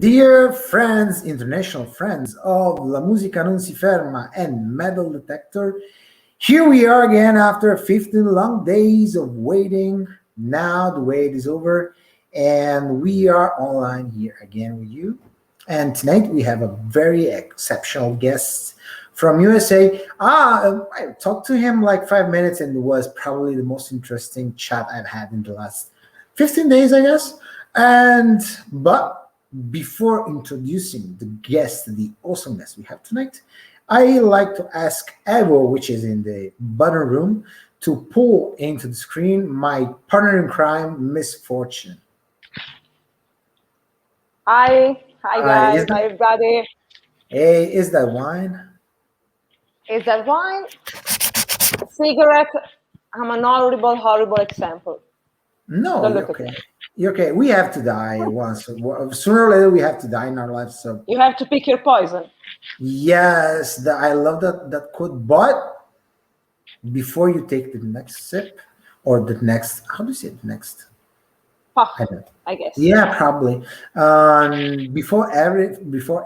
Dear friends, international friends of La Musica Non Si Ferma and Metaldetector, here we are again after 15 long days of waiting. Now the wait is over and we are online here again with you. And tonight we have a very exceptional guest from USA. I talked to him like 5 minutes and it was probably the most interesting chat I've had in the last 15 days, I guess. But before introducing the guest, the awesome guest we have tonight, I like to ask Evo, which is in the button room, to pull into the screen my partner in crime, Misfortune. Hi guys, hi everybody. Hey, is that wine? Is that wine? Cigarette? I'm an horrible example. No, you're okay. You're okay. We have to die once. Sooner or later, we have to die in our lives. So you have to pick your poison. Yes, I love that quote. But before you take the next sip or the next, how do you say it? Next? I guess. Yeah, probably. Before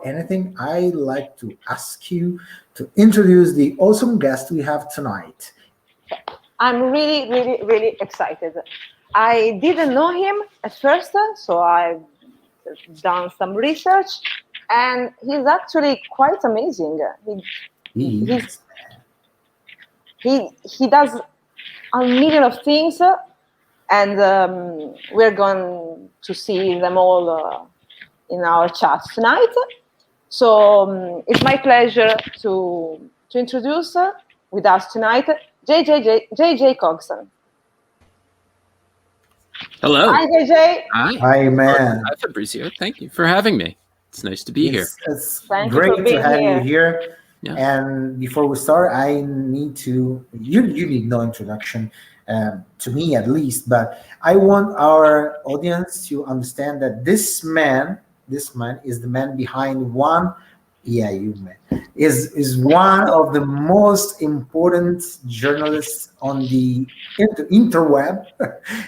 anything, I like to ask you to introduce the awesome guest we have tonight. I'm really excited. I didn't know him at first, so I've done some research, and he's actually quite amazing. He does a million of things, and we're going to see them all in our chat tonight. So it's my pleasure to introduce with us tonight JJ KOTZAN. Hello. Hi, JJ. Hi, man. Hi, Fabrizio. Thank you for having me. It's nice to be here. It's great to have you here. Yeah. And before we start, I need to, you need no introduction, to me at least, but I want our audience to understand that this man is the man behind one, is one of the most important journalists on the interweb,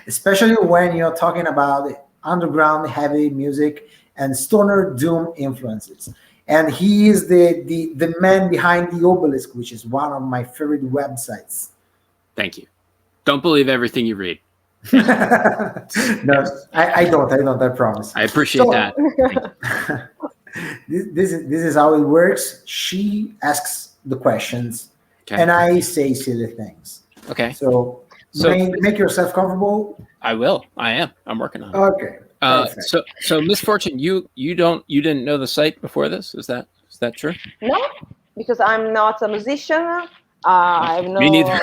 especially when you're talking about underground heavy music and stoner doom influences. And he is the man behind the Obelisk, which is one of my favorite websites. Thank you. Don't believe everything you read. No, I don't, I promise. I appreciate that. This is how it works. She asks the questions, and I say silly things. Okay. So make yourself comfortable. I will. I am. I'm working on it. Okay. So Misfortune, you didn't know the site before this? Is that true? No, because I'm not a musician. I have no. Me neither.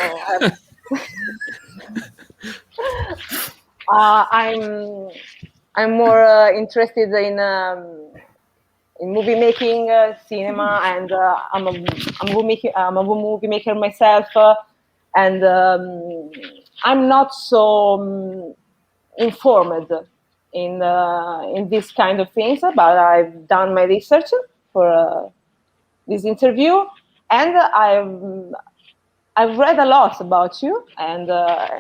I'm more interested in movie making, cinema, and I'm a movie maker myself, and I'm not so informed in this kind of things, but I've done my research for this interview, and I've read a lot about you, and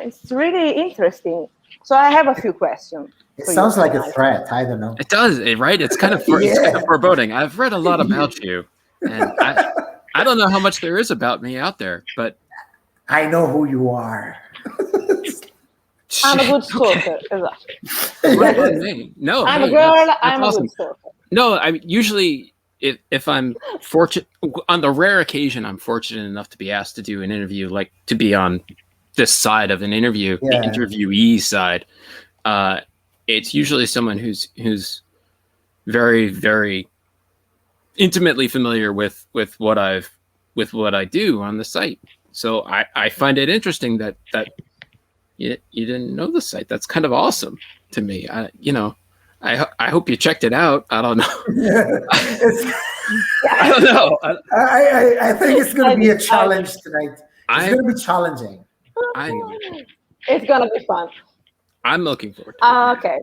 it's really interesting. So I have a few questions. It sounds like a threat. I don't know. It does, right? It's kind of it's kind of foreboding. I've read a lot about you, and I don't know how much there is about me out there, but I know who you are. I'm a good stalker. No, I'm a girl. I'm awesome. A good stalker. No, I mean, usually if I'm fortunate, on the rare occasion I'm fortunate enough to be asked to do an interview, like to be on this side of an interview, the interviewee side, it's usually someone who's very, very intimately familiar with what I do on the site. So I find it interesting that you didn't know the site. That's kind of awesome to me. I hope you checked it out. I don't know. I don't know. I think it's going to be a challenge tonight. It's going to be challenging. It's going to be fun. I'm looking forward to it. Okay.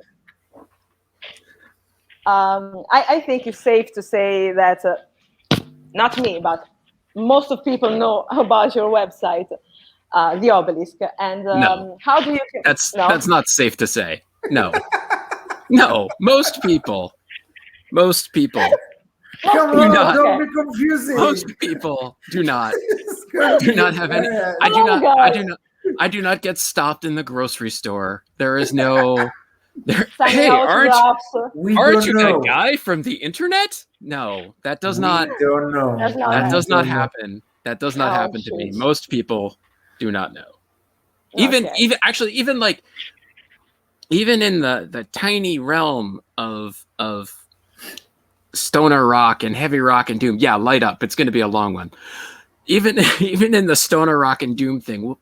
I think it's safe to say that, not me, but most of people know about your website, the Obelisk. And no. How do you? That's not safe to say. No. No, most people Most people Come do on, not. don't be confusing. Most people do not have any. bad. I do not get stopped in the grocery store. There is no. Signing Hey, autographs. We aren't don't you know. that guy from the internet? No, that does not. We don't know. Does not That happen. does not don't know. happen. That does not Oh, happen to me. shit. Most people do not know. Even Okay. even in the tiny realm of stoner rock and heavy rock and doom. Yeah, light up. It's going to be a long one. Even in the stoner rock and doom thing,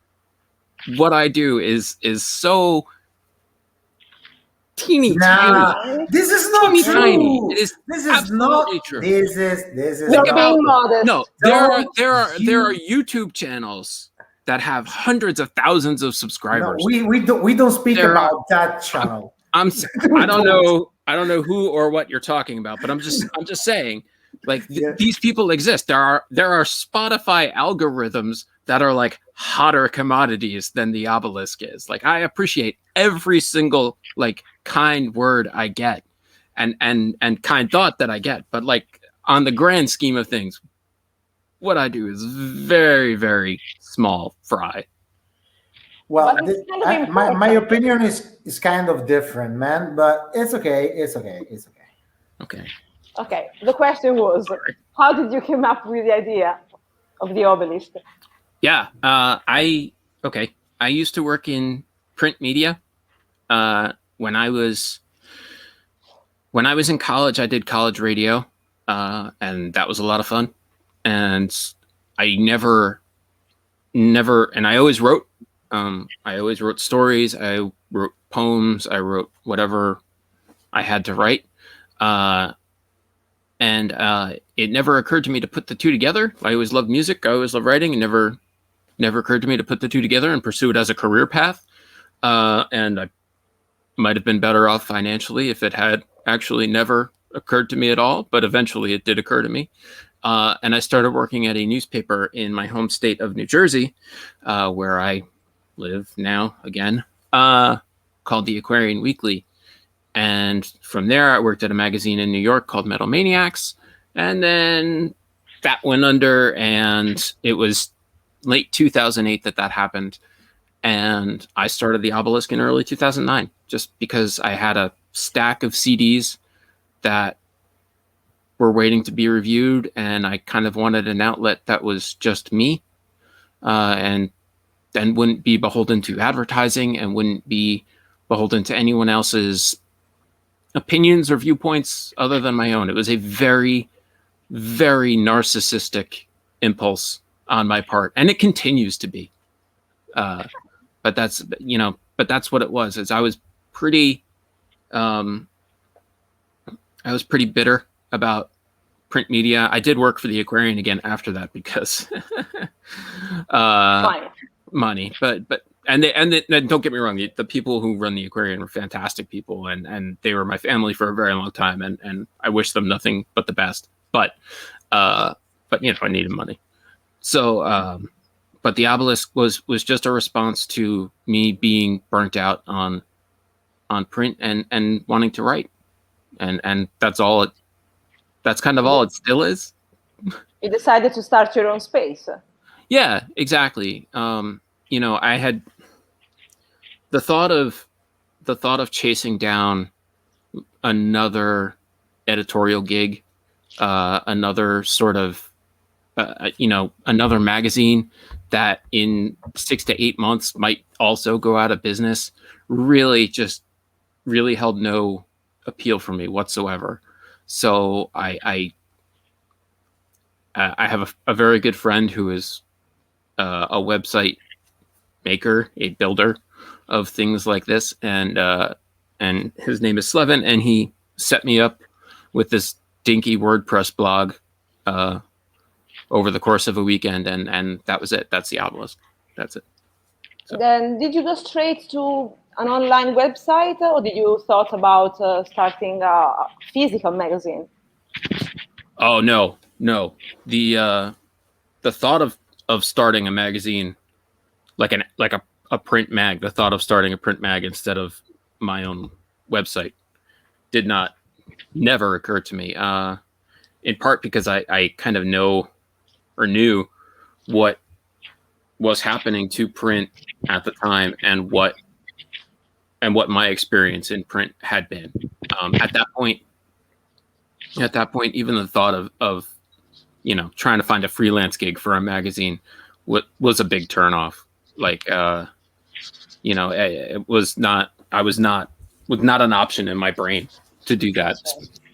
what I do is so teeny tiny. This is not Teeny true. tiny. It is This is absolutely not true. This is You're not being modest. No, there are you- YouTube channels that have hundreds of thousands of No, subscribers. we don't speak There about that channel. I don't know who or what you're talking about, but I'm just saying, like Yeah. these people exist. There are Spotify algorithms that are like hotter commodities than the Obelisk is. Like I appreciate every single like kind word I get and kind thought that I get, but like on the grand scheme of things, what I do is very, very small fry. Well, But it's kind of my important. opinion is kind of different, man. But it's okay. It's okay. It's okay. Okay. Okay. The question was, how did you come up with the idea of the obelisk? Yeah. I used to work in print media. When I was in college, I did college radio, and that was a lot of fun. And I never, and I always wrote. I always wrote stories. I wrote poems. I wrote whatever I had to write. And it never occurred to me to put the two together. I always loved music. I always loved writing. It never occurred to me to put the two together and pursue it as a career path. And I might have been better off financially if it had actually never occurred to me at all. But eventually it did occur to me. And I started working at a newspaper in my home state of New Jersey, where I live now again, called the Aquarian Weekly. And from there, I worked at a magazine in New York called Metal Maniacs. And then that went under, and it was late 2008 that happened. And I started the Obelisk in early 2009, just because I had a stack of CDs that were waiting to be reviewed, and I kind of wanted an outlet that was just me, and then wouldn't be beholden to advertising and wouldn't be beholden to anyone else's opinions or viewpoints other than my own. It was a very, very narcissistic impulse on my part, and it continues to be. But that's what it was. Is I was pretty bitter about print media. I did work for the Aquarian again after that because money. But and don't get me wrong, the people who run the Aquarian were fantastic people, and they were my family for a very long time, and I wish them nothing but the best. But I needed money. So but the Obelisk was just a response to me being burnt out on print and wanting to write. And that's all it. That's kind of all it still is. You decided to start your own space. Yeah, exactly. I had the thought of chasing down another editorial gig, another sort of, another magazine that in 6 to 8 months might also go out of business. Really held no appeal for me whatsoever. So I have a very good friend who is a website maker, a builder of things like this, and his name is Slevin, and he set me up with this dinky WordPress blog over the course of a weekend, and that was it. That's the Obelisk. That's it. So. Then did you go straight to an online website, or did you thought about starting a physical magazine? Oh no. The thought of starting a magazine, like a print mag, the thought of starting a print mag instead of my own website did not never occurred to me. In part because I kind of know or knew what was happening to print at the time and what my experience in print had been. At that point, even the thought of trying to find a freelance gig for a magazine was a big turnoff. Like, it was not an option in my brain to do that.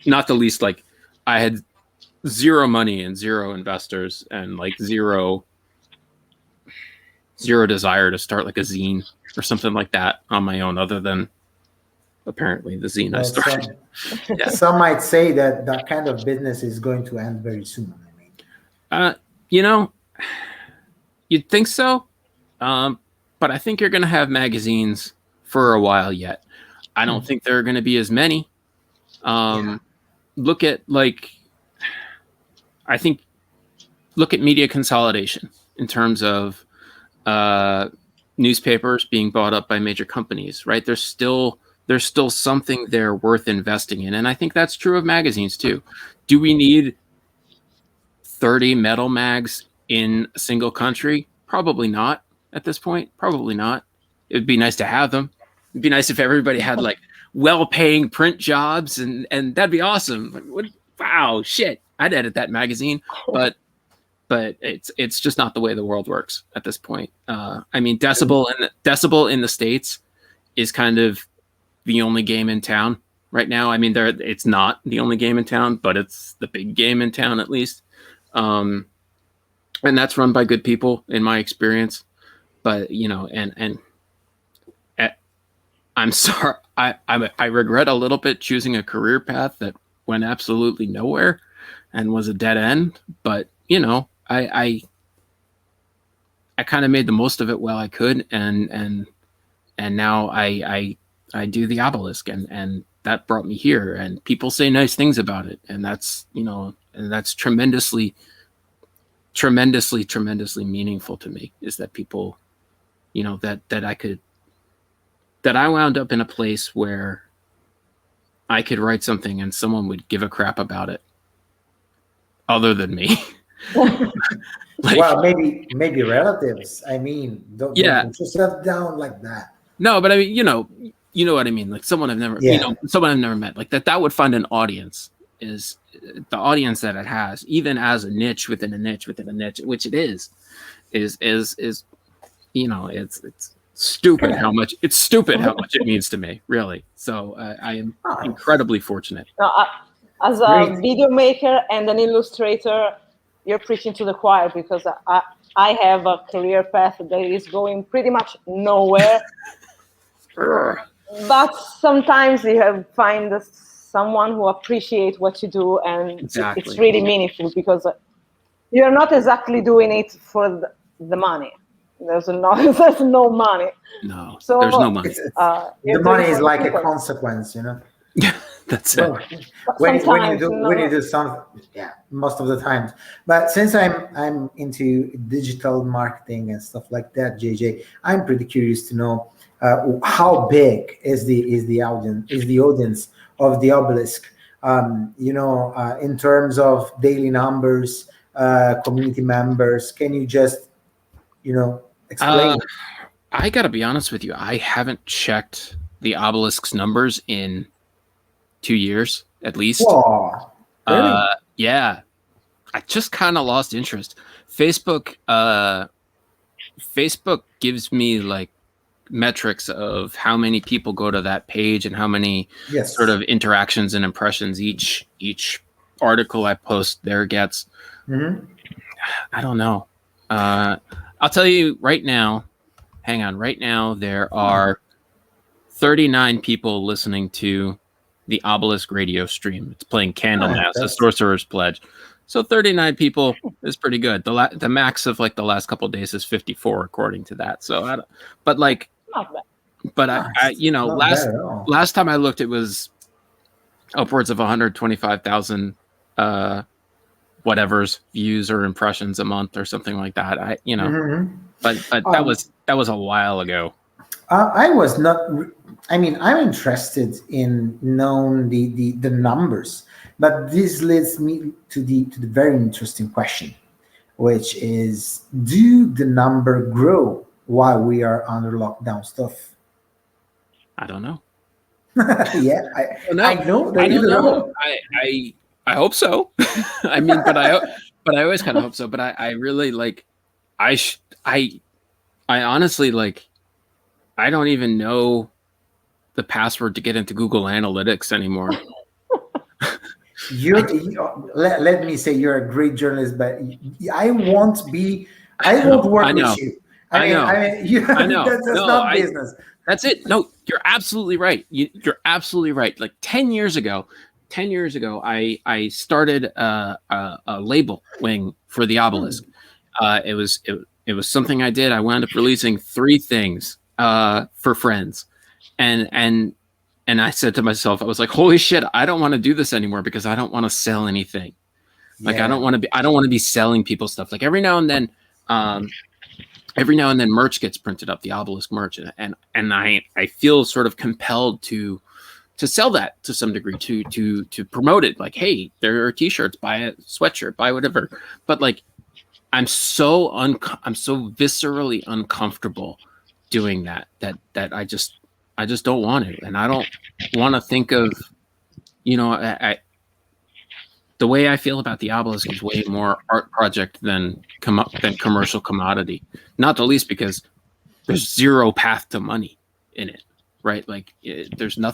Not the least, like, I had zero money and zero investors and like zero desire to start like a zine or something like that on my own, other than apparently the zine I started. Some might say that kind of business is going to end very soon. I mean, you'd think so, but I think you're going to have magazines for a while yet. I don't think there are going to be as many. Look at media consolidation in terms of newspapers being bought up by major companies, right? There's still something there worth investing in. And I think that's true of magazines too. Do we need 30 metal mags in a single country? Probably not at this point. Probably not. It'd be nice to have them. It'd be nice if everybody had like well-paying print jobs, and that'd be awesome. Wow, shit, I'd edit that magazine. But it's just not the way the world works at this point. I mean, Decibel in the States is kind of the only game in town right now. I mean, it's not the only game in town, but it's the big game in town at least. And that's run by good people in my experience. But and I'm sorry, I regret a little bit choosing a career path that went absolutely nowhere and was a dead end. But I kind of made the most of it while I could, and now I do the Obelisk, and that brought me here, and people say nice things about it, and that's tremendously meaningful to me, is that people, that I wound up in a place where I could write something and someone would give a crap about it other than me. Well, maybe relatives. I mean, don't put yourself down like that. No, but I mean, you know what I mean. Like someone I've never met, like that would find an audience, is the audience that it has, even as a niche within a niche within a niche, which it is it's stupid how much it means to me, really. So I am incredibly fortunate. As a video maker and an illustrator, you're preaching to the choir, because I have a career path that is going pretty much nowhere. But sometimes you find someone who appreciates what you do, and it's really meaningful, because you're not exactly doing it for the money. There's no money. No, so there's no money. The money is like a consequence, That's it. When you do something, most of the time. But since I'm into digital marketing and stuff like that, JJ, I'm pretty curious to know how big is the audience of the Obelisk. In terms of daily numbers, community members. Can you just explain? I gotta be honest with you. I haven't checked the Obelisk's numbers in 2 years at least. Whoa, really? Yeah, I just kind of lost interest. Facebook gives me like metrics of how many people go to that page and how many sort of interactions and impressions each article I post there gets. Mm-hmm. I don't know. I'll tell you right now. Hang on. Right now there are 39 people listening to the Obelisk radio stream. It's playing Candlemass, the Sorcerer's Pledge. So 39 people is pretty good. The max of like the last couple of days is 54 according to that. So last time I looked, it was upwards of 125,000 whatever's views or impressions a month or something like that. But that was a while ago. I was not. I mean, I'm interested in knowing the numbers, but this leads me to the very interesting question, which is, do the number grow while we are under lockdown stuff? I don't know. Yeah, No, I know that I you don't don't know. know. I hope so. I mean, but I always kind of hope so. But I really like. I honestly like. I don't even know the password to get into Google Analytics anymore. Let me say you're a great journalist, but I won't be. I won't work with you. I know. I know. That's No, not business. That's it. No, you're absolutely right. You're absolutely right. Like 10 years ago, I started a label wing for the Obelisk. It was something I did. I wound up releasing 3 things for friends, and I said to myself, I was like, holy shit, I don't want to do this anymore because I don't want to sell anything. Like I don't want to be selling people stuff. Like every now and then merch gets printed up, the Obelisk merch, and I feel sort of compelled to sell that to some degree, to promote it. Like, hey, there are t-shirts, buy a sweatshirt, buy whatever. But like, I'm so viscerally uncomfortable doing that I just don't want to, and I don't want to think of, the way I feel about the Obelisk is way more art project than commercial commodity. Not the least because there's zero path to money in it, right? Like there's no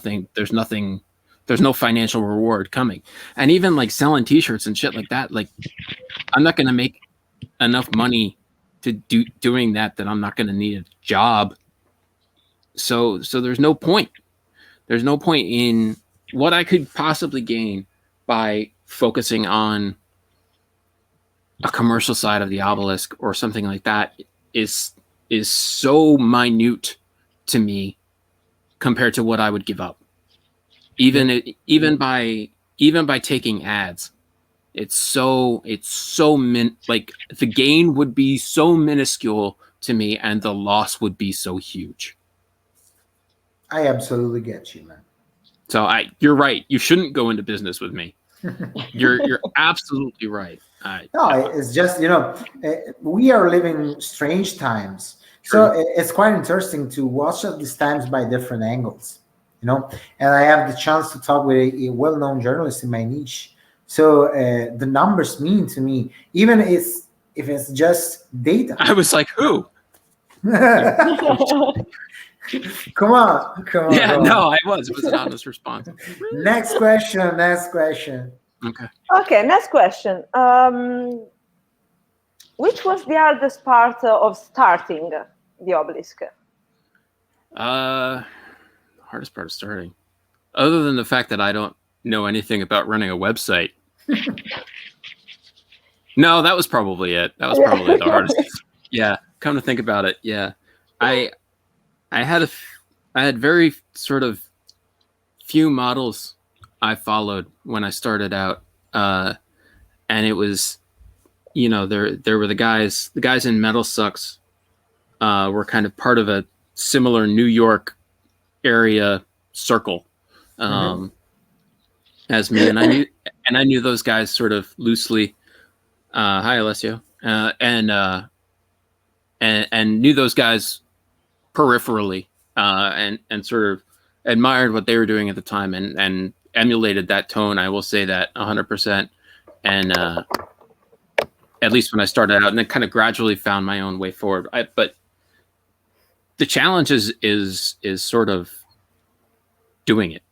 financial reward coming. And even like selling t-shirts and shit like that, like I'm not going to make enough money to doing that I'm not going to need a job. So there's no point. There's no point in what I could possibly gain by focusing on a commercial side of the Obelisk or something like that is so minute to me compared to what I would give up. Even by taking ads, it's so like the gain would be so minuscule to me and the loss would be so huge. I absolutely get you, man. So you're right. You shouldn't go into business with me. You're absolutely right. No, it's just, we are living strange times. So it's quite interesting to watch these times by different angles, and I have the chance to talk with a well-known journalist in my niche. So the numbers mean to me, even if it's just data. I was like, who? Come on. Yeah, no, it was an honest response. Next question. Okay, next question. Which was the hardest part of starting the Obelisk? Hardest part of starting, other than the fact that I don't know anything about running a website. No, that was probably it. That was probably the hardest. Yeah, come to think about it, yeah, I had very sort of few models I followed when I started out, and it was, there were the guys in Metal Sucks, were kind of part of a similar New York area circle, as me, and I knew those guys sort of loosely. Hi, Alessio, and knew those guys peripherally, and sort of admired what they were doing at the time, and emulated that tone. I will say that 100%. And at least when I started out, and then kind of gradually found my own way forward. But the challenge is sort of doing it.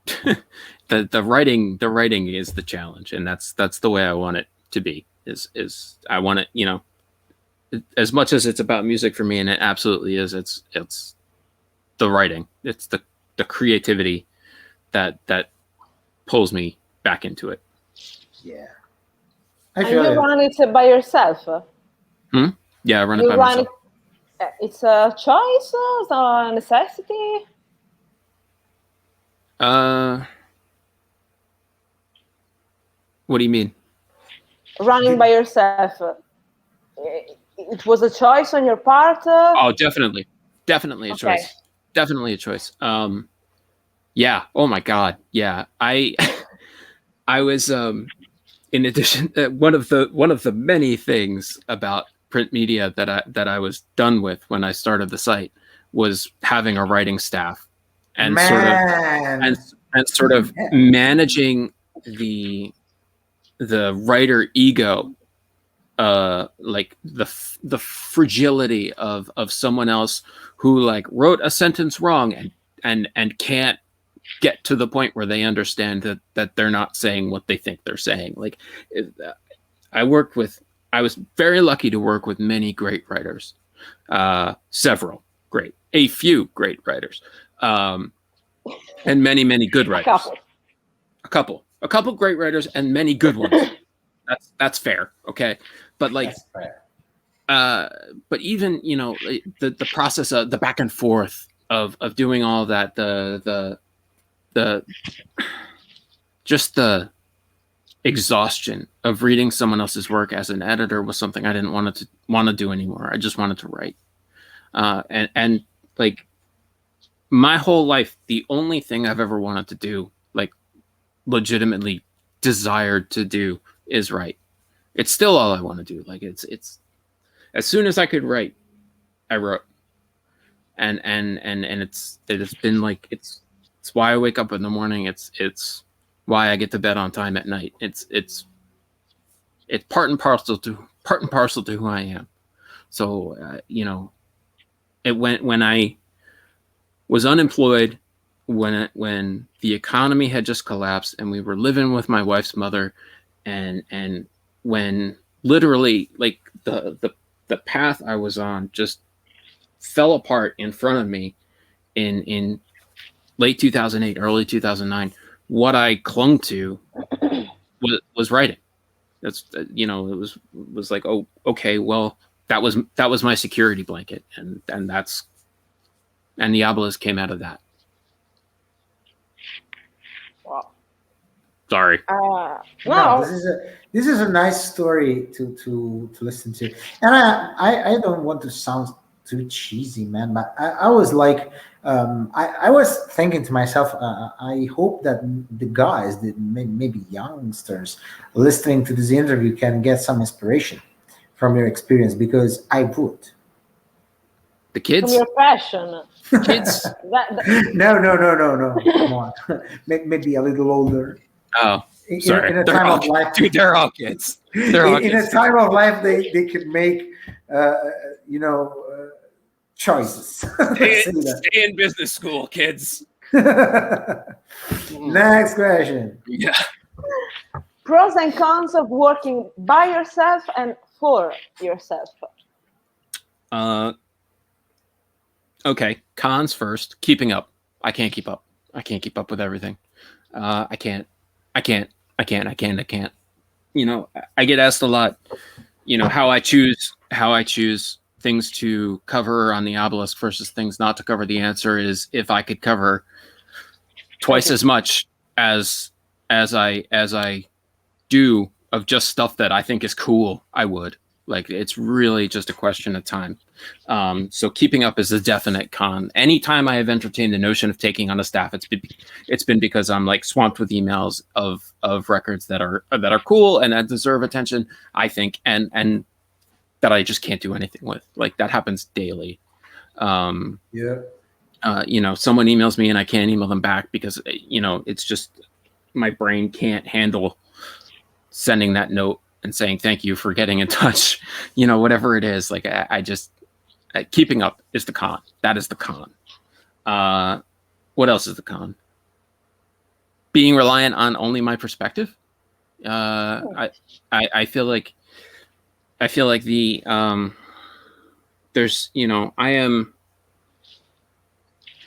the writing is the challenge, and that's the way I want it to be. Is I want it, as much as it's about music for me, and it absolutely is. It's the writing. It's the creativity that pulls me back into it. Yeah. And you run it by yourself? Yeah, I run it by myself. It's a choice, it's a necessity? What do you mean? Running by yourself. It was a choice on your part? Oh, definitely a choice. definitely a choice. Yeah. Oh my God. Yeah. I was in addition, one of the many things about print media that I was done with when I started the site was having a writing staff and Man. sort of managing the writer ego, like the fragility of someone else who like wrote a sentence wrong and can't get to the point where they understand that they're not saying what they think they're saying. Like I was very lucky to work with many great writers, a few great writers, and many good writers. A couple great writers and many good ones. That's fair. Okay. But like, but even, you know, the process of the back and forth of doing all that, just the exhaustion of reading someone else's work as an editor was something I didn't want to do anymore. I just wanted to write. And like my whole life, the only thing I've ever wanted to do, like legitimately desired to do, is write. It's still all I want to do. Like it's as soon as I could write, I wrote. And it's been like it's why I wake up in the morning. It's why I get to bed on time at night. It's part and parcel to who I am. So you know, when I was unemployed, when the economy had just collapsed and we were living with my wife's mother, and when literally like the path I was on just fell apart in front of me in late 2008, early 2009, what I clung to was writing. That's, you know, it was like, oh, okay, well, that was my security blanket, and the Obelisk came out of that. Wow. Sorry. No, this is a nice story to listen to, and I don't want to sound too cheesy, man, but I was like, I was thinking to myself, I hope that the guys, maybe youngsters listening to this interview, can get some inspiration from your experience, because I would. The kids? From your passion. Kids? No. Come on. Maybe a little older. Oh, sorry. In a time of life, dude, they're all kids. They're all in kids. a time of life, they could make, choices. Stay in business school, kids. Next question. Yeah. Pros and cons of working by yourself and for yourself. Okay. Cons first. Keeping up. I can't keep up. I can't keep up with everything. I can't. You know, I get asked a lot, you know, how I choose things to cover on the Obelisk versus things not to cover. The answer is, if I could cover twice as much as I do of just stuff that I think is cool, I would. Like, it's really just a question of time. So keeping up is a definite con. Anytime I have entertained the notion of taking on a staff, it's been because I'm like swamped with emails of records that are cool and that deserve attention, I think, and that I just can't do anything with. Like, that happens daily. You know, someone emails me and I can't email them back because, you know, it's just my brain can't handle sending that note and saying thank you for getting in touch, you know, whatever it is. Like, I just keeping up is the con. That is the con. What else is the con? Being reliant on only my perspective. I feel like the there's, you know, I am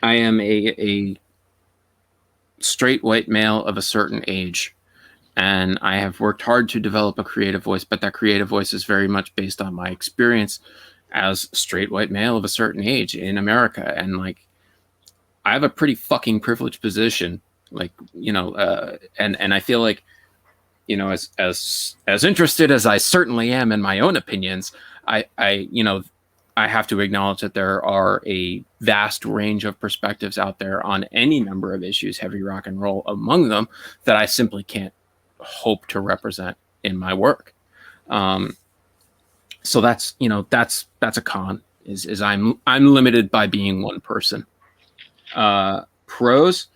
a straight white male of a certain age, and I have worked hard to develop a creative voice, but that creative voice is very much based on my experience as a straight white male of a certain age in America. And like, I have a pretty fucking privileged position, like, you know, and I feel like, you know, as interested as I certainly am in my own opinions, I you know, I have to acknowledge that there are a vast range of perspectives out there on any number of issues, heavy rock and roll among them, that I simply can't hope to represent in my work. So that's a con. Is I'm limited by being one person. Pros,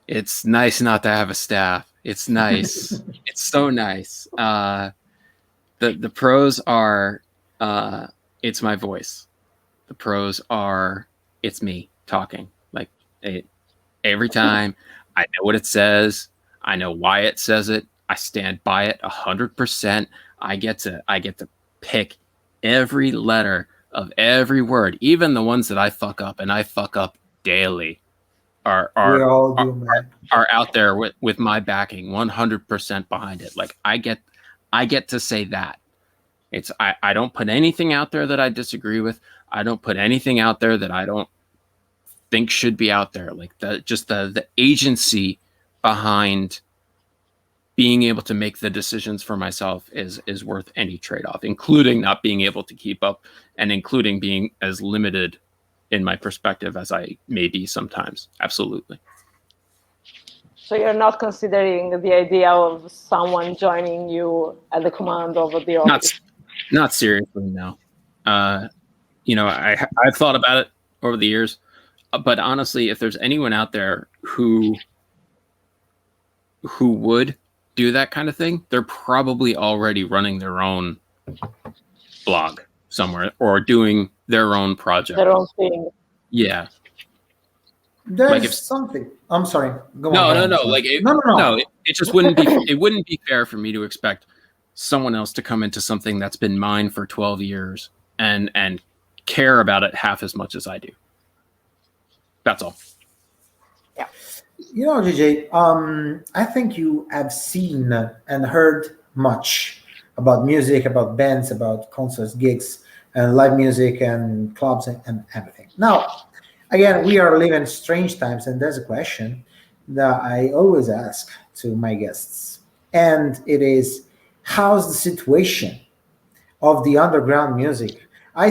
it's nice not to have a staff. It's nice. It's so nice. The pros are it's my voice. The pros are it's me talking. Like every time I know what it says. I know why it says it. I stand by it 100%. I get to pick every letter of every word, even the ones that I fuck up, and I fuck up daily. Are out there with my backing 100% behind it. Like I get to say that. I don't put anything out there that I disagree with. I don't put anything out there that I don't think should be out there. Like the agency behind being able to make the decisions for myself is worth any trade-off, including not being able to keep up and including being as limited in my perspective as I may be sometimes. Absolutely. So you're not considering the idea of someone joining you at the command of the office? Not seriously, no. I've thought about it over the years, but honestly, if there's anyone out there who would do that kind of thing, they're probably already running their own blog somewhere or doing their own project. Their own thing. Yeah. There's something. I'm sorry. Go on. No. Like no. It just wouldn't be. It wouldn't be fair for me to expect someone else to come into something that's been mine for 12 years and care about it half as much as I do. That's all. Yeah. JJ, I think you have seen and heard much about music, about bands, about concerts, gigs, and live music and clubs and everything. Now, again, we are living strange times, and there's a question that I always ask to my guests, and it is, how's the situation of the underground music? I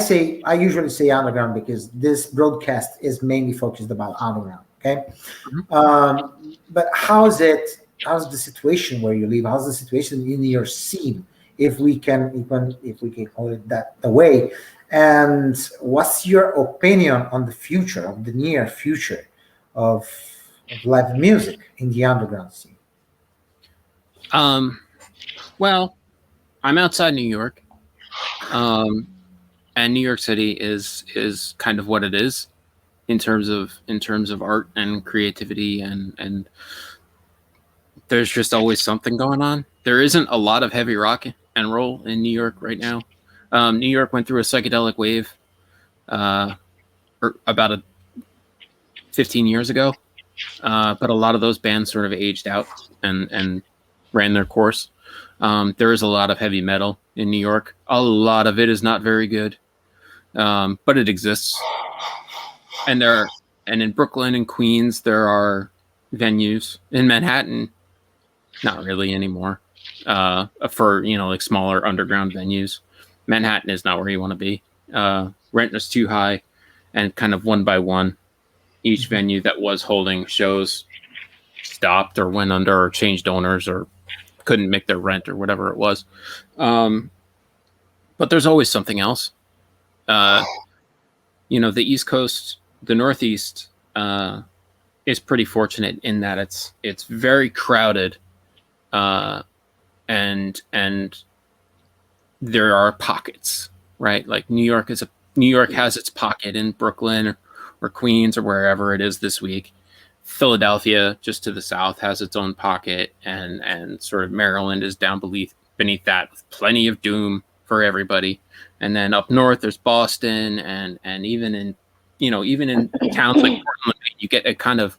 usually say underground because this broadcast is mainly focused about underground. Okay, but how's the situation where you live? How's the situation in your scene, if we can call it that way? And what's your opinion on the future, of the near future of live music in the underground scene? Well, I'm outside New York, and New York City is kind of what it is in terms of art and creativity, and there's just always something going on. There isn't a lot of heavy rock and roll in New York right now. New York went through a psychedelic wave about 15 years ago, but a lot of those bands sort of aged out and ran their course. There is a lot of heavy metal in New York. A lot of it is not very good, but it exists. And in Brooklyn and Queens, there are venues. In Manhattan, not really anymore. For like smaller underground venues, Manhattan is not where you want to be. Rent is too high, and kind of one by one, each venue that was holding shows stopped or went under or changed owners or couldn't make their rent or whatever it was. But there's always something else. The East Coast, the Northeast, is pretty fortunate in that it's very crowded, and there are pockets, right? Like New York has its pocket in Brooklyn or Queens or wherever it is this week. Philadelphia, just to the south, has its own pocket, and sort of Maryland is down beneath that, with plenty of doom for everybody. And then up north, there's Boston, and even in towns like Portland, you get a kind of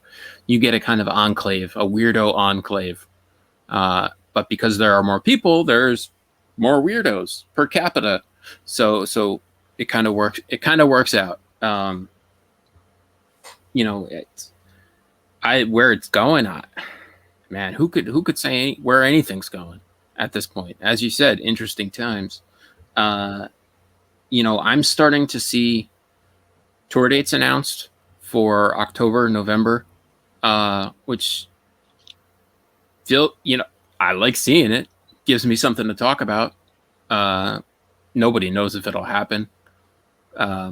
enclave, a weirdo enclave. But because there are more people, there's more weirdos per capita. So it kind of works. It kind of works out. Where it's going, man, who could say where anything's going at this point? As you said, interesting times. I'm starting to see tour dates announced for October, November, which I like seeing it. Gives me something to talk about. Nobody knows if it'll happen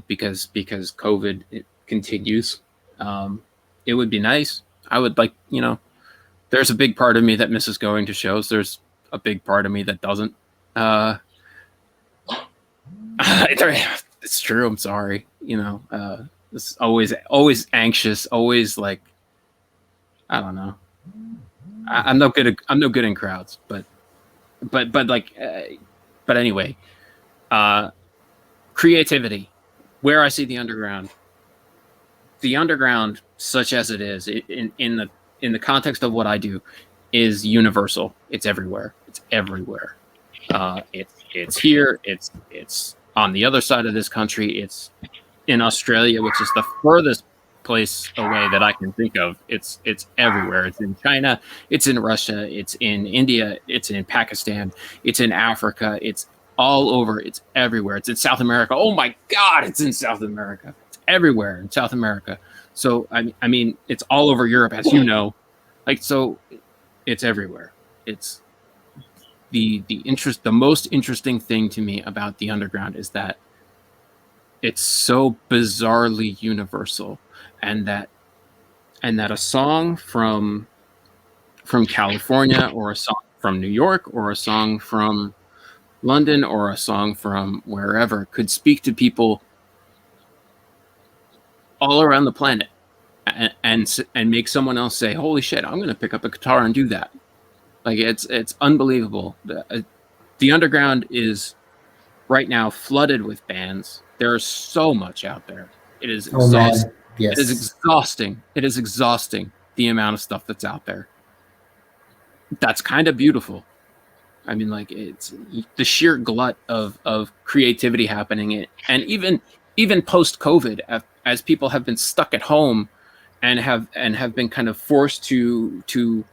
because COVID it continues. It would be nice. I would like, there's a big part of me that misses going to shows. There's a big part of me that doesn't. It's true. I'm sorry. It's always anxious. Always like, I don't know. I'm no good in crowds, but anyway, creativity. Where I see the underground, such as it is in the context of what I do, is universal. It's everywhere. It's everywhere. It's here. It's on the other side of this country. It's in Australia, which is the furthest place away that I can think of. It's everywhere. It's in China. It's in Russia. It's in India. It's in Pakistan. It's in Africa. It's all over. It's everywhere. It's in South America. Oh my God! It's in South America. It's everywhere in South America. So I mean, it's all over Europe, as you know. So, it's everywhere. It's the most interesting thing to me about the underground is that it's so bizarrely universal, and that a song from California, or a song from New York, or a song from London, or a song from wherever could speak to people all around the planet, and make someone else say, "Holy shit, I'm going to pick up a guitar and do that." Like it's unbelievable. The underground is right now flooded with bands. There's so much out there. It is exhausting. Yes. It is exhausting. It is exhausting, the amount of stuff that's out there. That's kind of beautiful. I mean, like, it's the sheer glut of creativity happening, and even post COVID, as people have been stuck at home and have been kind of forced to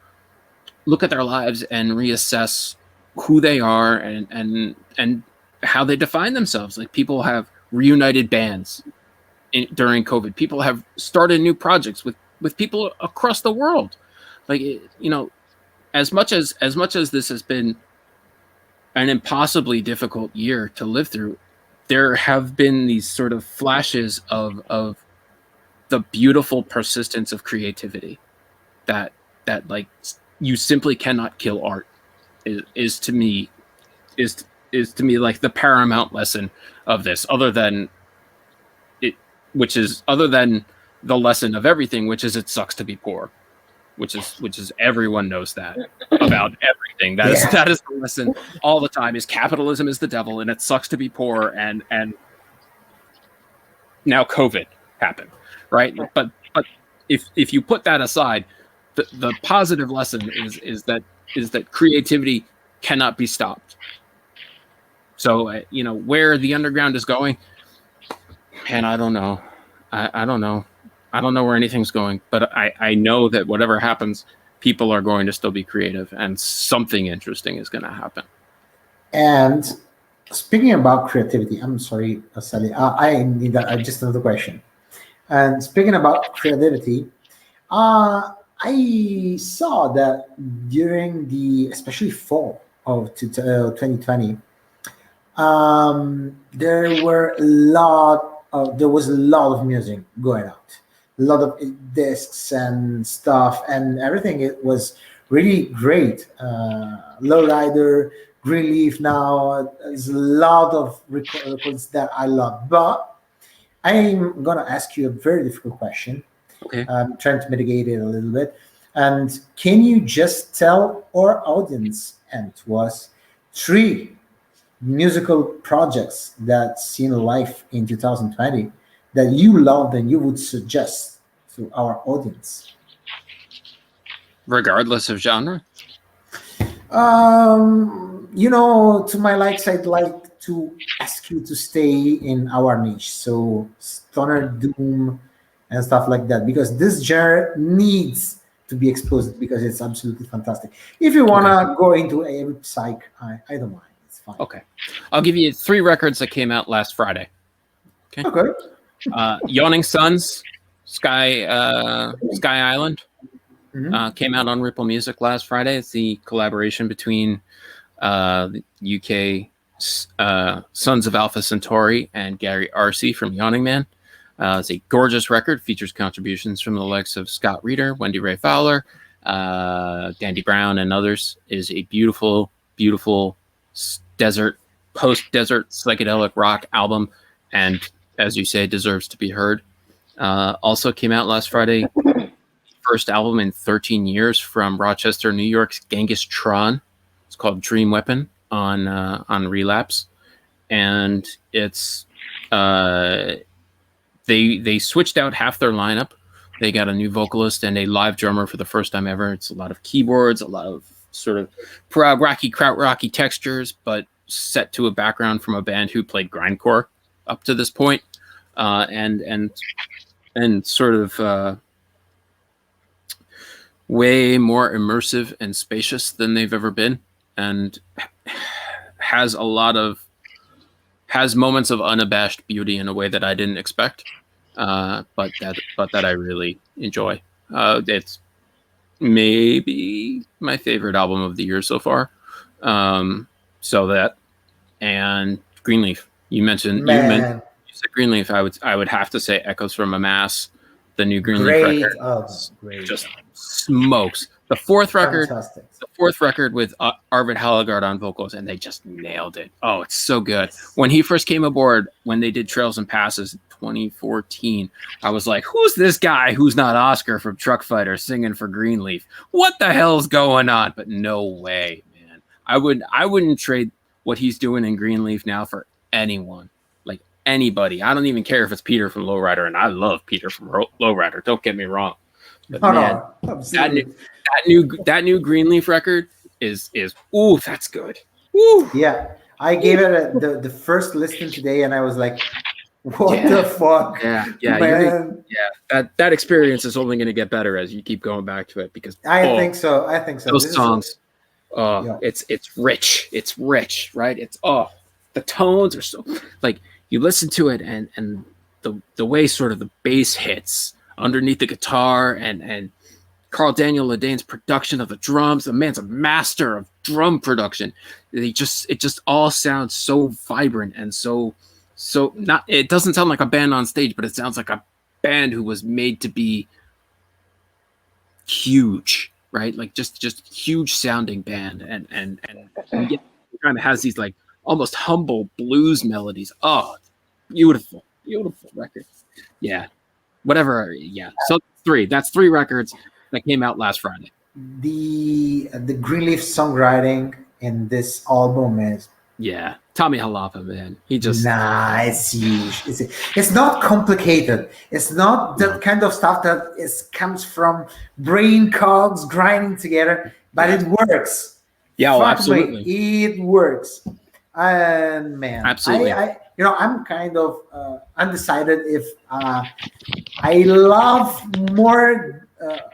look at their lives and reassess who they are and how they define themselves. Like, people have reunited bands during COVID. People have started new projects with people across the world. Like, as much as this has been an impossibly difficult year to live through, there have been these sort of flashes of the beautiful persistence of creativity that like you simply cannot kill. Art is to me like the paramount lesson of this, other than the lesson of everything, which is it sucks to be poor, which is everyone knows that about everything. That is the lesson all the time, is capitalism is the devil and it sucks to be poor, and now COVID happened, right? But if you put that aside, the positive lesson is that creativity cannot be stopped. So where the underground is going, and I don't know. I don't know. I don't know where anything's going, but I know that whatever happens, people are going to still be creative, and something interesting is going to happen. And speaking about creativity, I'm sorry, Sally, I just another question. And speaking about creativity, I saw that during the especially fall of 2020, there was a lot of music going out, a lot of discs and stuff and everything. It was really great. Lowrider, Greenleaf. Now there's a lot of records that I love, but I'm gonna ask you a very difficult question. Okay. I'm trying to mitigate it a little bit. And can you just tell our audience and to us 3 musical projects that seen life in 2020 that you loved and you would suggest to our audience? Regardless of genre? To my likes, I'd like to ask you to stay in our niche. So stoner doom and stuff like that, because this genre needs to be exposed because it's absolutely fantastic. If you want to go into a psych, I don't mind. It's fine. Okay. I'll give you 3 records that came out last Friday. Okay. Yawning Suns, Sky Island, came out on Ripple Music last Friday. It's the collaboration between the UK Sons of Alpha Centauri and Gary Arcee from Yawning Man. It's a gorgeous record, features contributions from the likes of Scott Reeder, Wendy Ray Fowler, Dandy Brown, and others. It is a beautiful, beautiful post-desert psychedelic rock album, and as you say, deserves to be heard. Also came out last Friday, first album in 13 years from Rochester, New York's Genghis Tron. It's called Dream Weapon on Relapse, and it's they switched out half their lineup. They got a new vocalist and a live drummer for the first time ever. It's a lot of keyboards, a lot of sort of krautrocky textures, but set to a background from a band who played grindcore up to this point, and sort of way more immersive and spacious than they've ever been, and has moments of unabashed beauty in a way that I didn't expect, but that I really enjoy. It's maybe my favorite album of the year so far. So that, and Greenleaf. You said Greenleaf. I would have to say Echoes from a Mass, the new Greenleaf record. Great. Just smokes. The fourth record with Arvid Hallegard on vocals, and they just nailed it. Oh, it's so good. When he first came aboard, when they did Trails and Passes in 2014, I was like, who's this guy who's not Oscar from Truck Fighter singing for Greenleaf? What the hell's going on? But no way, man. I wouldn't trade what he's doing in Greenleaf now for anyone. Like anybody. I don't even care if it's Peter from Lowrider, and I love Peter from Lowrider. Don't get me wrong. But man, that new Greenleaf record is ooh, that's good. Woo. Yeah, I gave it the first listen today, and I was like, "What the fuck?" Yeah, man. That experience is only going to get better as you keep going back to it, because I think so. Those songs, it's rich. It's rich, right? It's the tones are so, like, you listen to it, and the way sort of the bass hits underneath the guitar, and Carl Daniel Ledane's production of the drums. The man's a master of drum production. It just all sounds so vibrant and so not. It doesn't sound like a band on stage, but it sounds like a band who was made to be huge, right? Like just huge sounding band, and it kind of has these like almost humble blues melodies. Oh, beautiful record. Yeah. Whatever, yeah. So that's 3 records that came out last Friday. The Greenleaf songwriting in this album is Tommy Halapa, man. He just it's huge. It's not complicated. It's not that kind of stuff that comes from brain cogs grinding together, but it works. Yeah, absolutely. It works. And man, absolutely. I'm kind of undecided if I love more.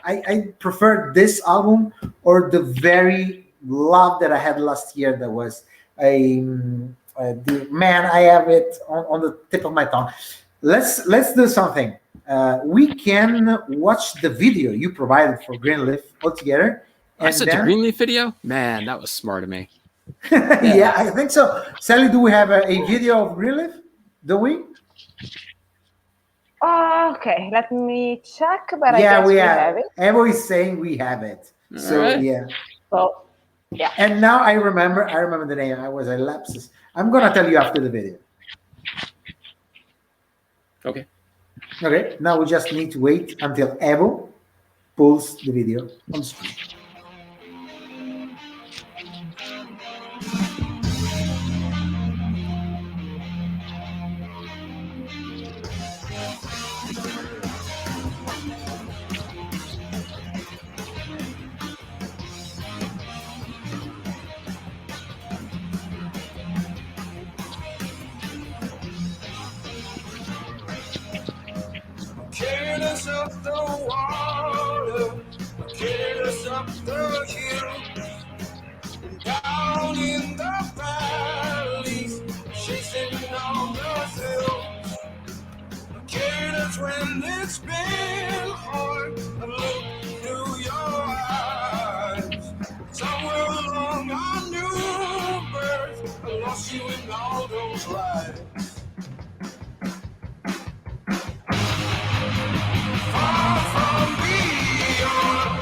I prefer this album or the very love that I had last year. That was man. I have it on the tip of my tongue. Let's do something. We can watch the video you provided for Greenleaf all together. I said the Greenleaf video. Man, that was smart of me. Yeah, I think so. Sally, do we have a video of Greenleaf? Do we? Okay, let me check. But I guess we have it. Evo is saying we have it. So right. Yeah. So yeah. And now I remember the name. I was a lapsus. I'm gonna tell you after the video. Okay. Okay. Now we just need to wait until Evo pulls the video on the screen. Careless up the water, careless up the hill, and down in the valley. times when it's been hard to look through your eyes. Somewhere along our new birth, I lost you in all those rides. Far from beyond,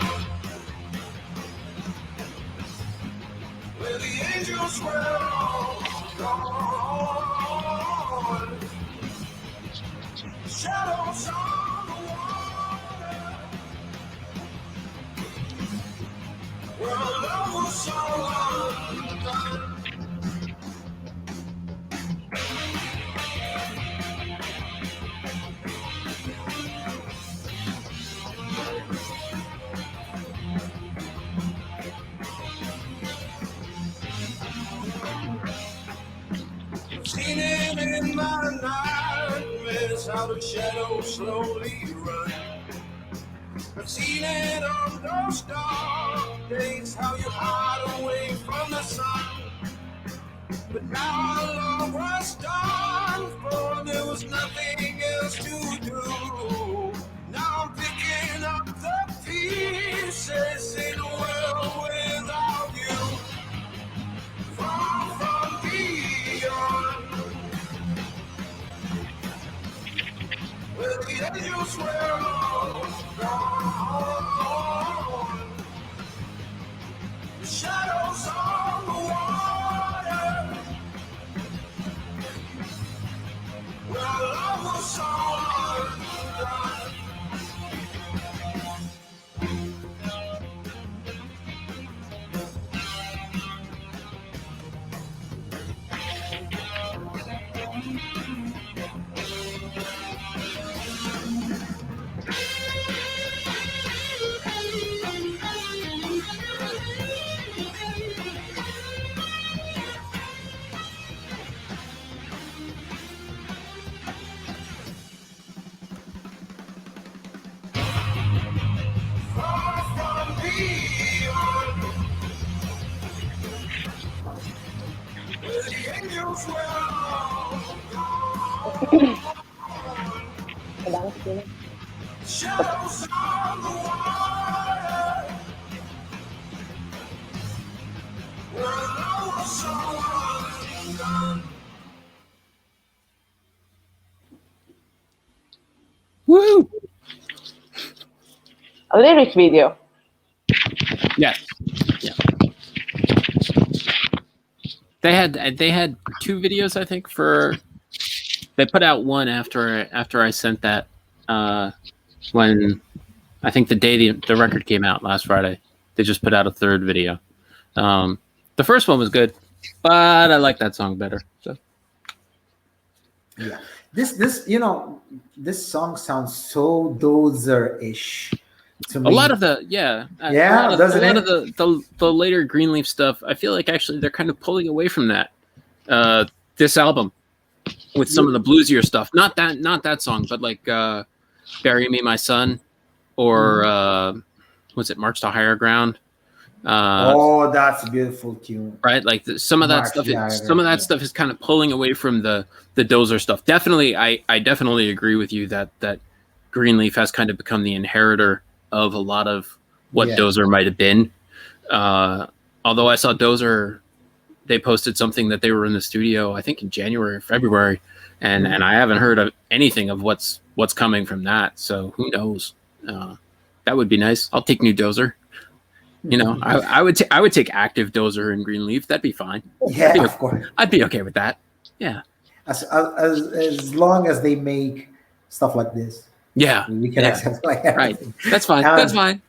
where the angels were all gone. Shadows on the water, where our love was so undone. Seen it in my nightmares, how the shadows slowly run. I've seen it on those dark days, how you hide away from the sun. But now our love was done, for there was nothing else to do. Now I'm picking up the pieces in a world without you. Far from beyond, where the angels were all gone. The shadows on the water, where our love was so undone. Far from beyond, where the angels were all gone. Shadows on the water, where our love was so undone. Woo! A lyric video. Yes. Yeah. They had two videos, I think. They put out one after I sent that when I think the day the record came out last Friday. They just put out a third video. The first one was good, but I like that song better. So Yeah, this this song sounds so Dozer-ish to me. a lot of the the later Greenleaf stuff, I feel like actually they're kind of pulling away from that. This album with some of the bluesier stuff, not that song, but like "Bury Me, My Son" or was it "March to Higher Ground"? That's a beautiful tune, right? Like some of that stuff. Stuff is kind of pulling away from the Dozer stuff. Definitely, I definitely agree with you that Greenleaf has kind of become the inheritor of a lot of what Dozer might have been. Although I saw Dozer, they posted something that they were in the studio, I think in January or February, and I haven't heard of anything of what's coming from that. So who knows? That would be nice. I'll take new Dozer. You know, I would take active Dozer and Greenleaf. That'd be fine. Yeah, of course. I'd be okay with that. Yeah. As long as they make stuff like this. Yeah. We can accept like everything. Right. That's fine. That's fine.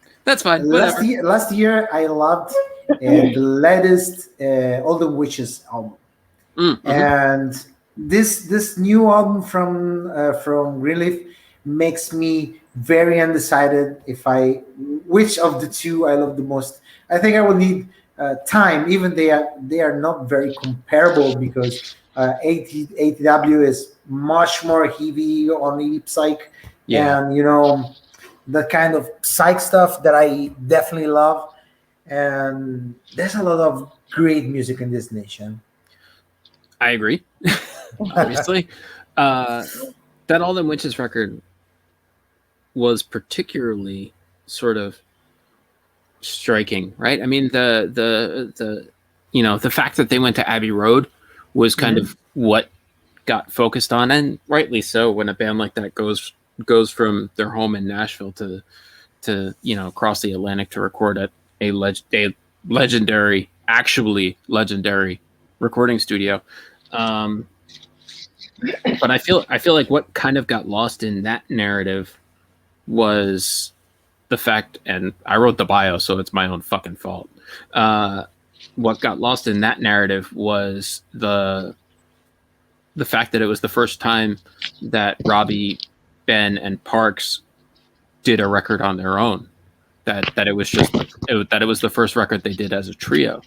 Last year I loved the latest All the Witches album. And this new album from Greenleaf makes me very undecided which of the two I love the most. I think I will need time. Even they are not very comparable because ATW is much more heavy on the psych, and the kind of psych stuff that I definitely love. And there's a lot of great music in this nation. I agree. Obviously, that All Them Witches record, was particularly sort of striking, right? I mean, the the fact that they went to Abbey Road was kind of what got focused on, and rightly so. When a band like that goes from their home in Nashville to across the Atlantic to record at a legendary, actually legendary recording studio. But I feel like what kind of got lost in that narrative was the fact, and I wrote the bio, so it's my own fucking fault. What got lost in that narrative was the fact that it was the first time that Robbie, Ben, and Parks did a record on their own. That it was just that it was the first record they did as a trio,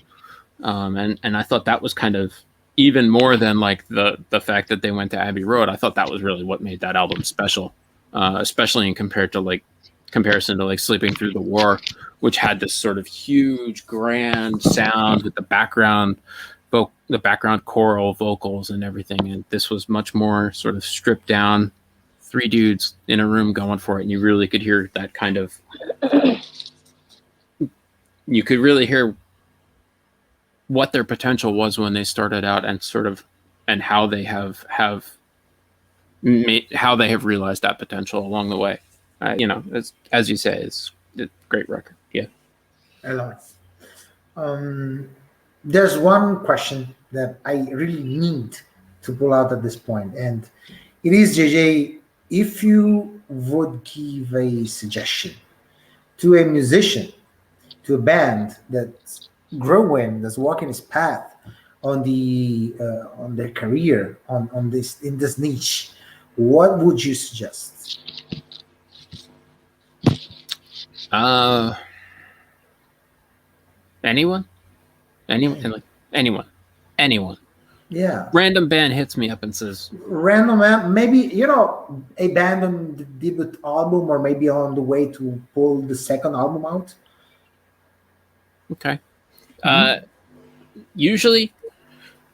and I thought that was kind of, even more than like the fact that they went to Abbey Road. I thought that was really what made that album special, especially in comparison to like Sleeping Through the War, which had this sort of huge grand sound with the background choral vocals and everything, and this was much more sort of stripped down, three dudes in a room going for it, and you really could hear that kind of you could really hear what their potential was when they started out, and sort of and how they have realized that potential along the way. It's, as you say, it's a great record. Yeah, I love it. There's one question that I really need to pull out at this point, and it is, JJ, if you would give a suggestion to a musician, to a band that's growing, that's walking his path on their career in this niche, what would you suggest? Anyone. Yeah. Random band hits me up and says, random band, maybe a band on the debut album, or maybe on the way to pull the second album out. Okay. Usually,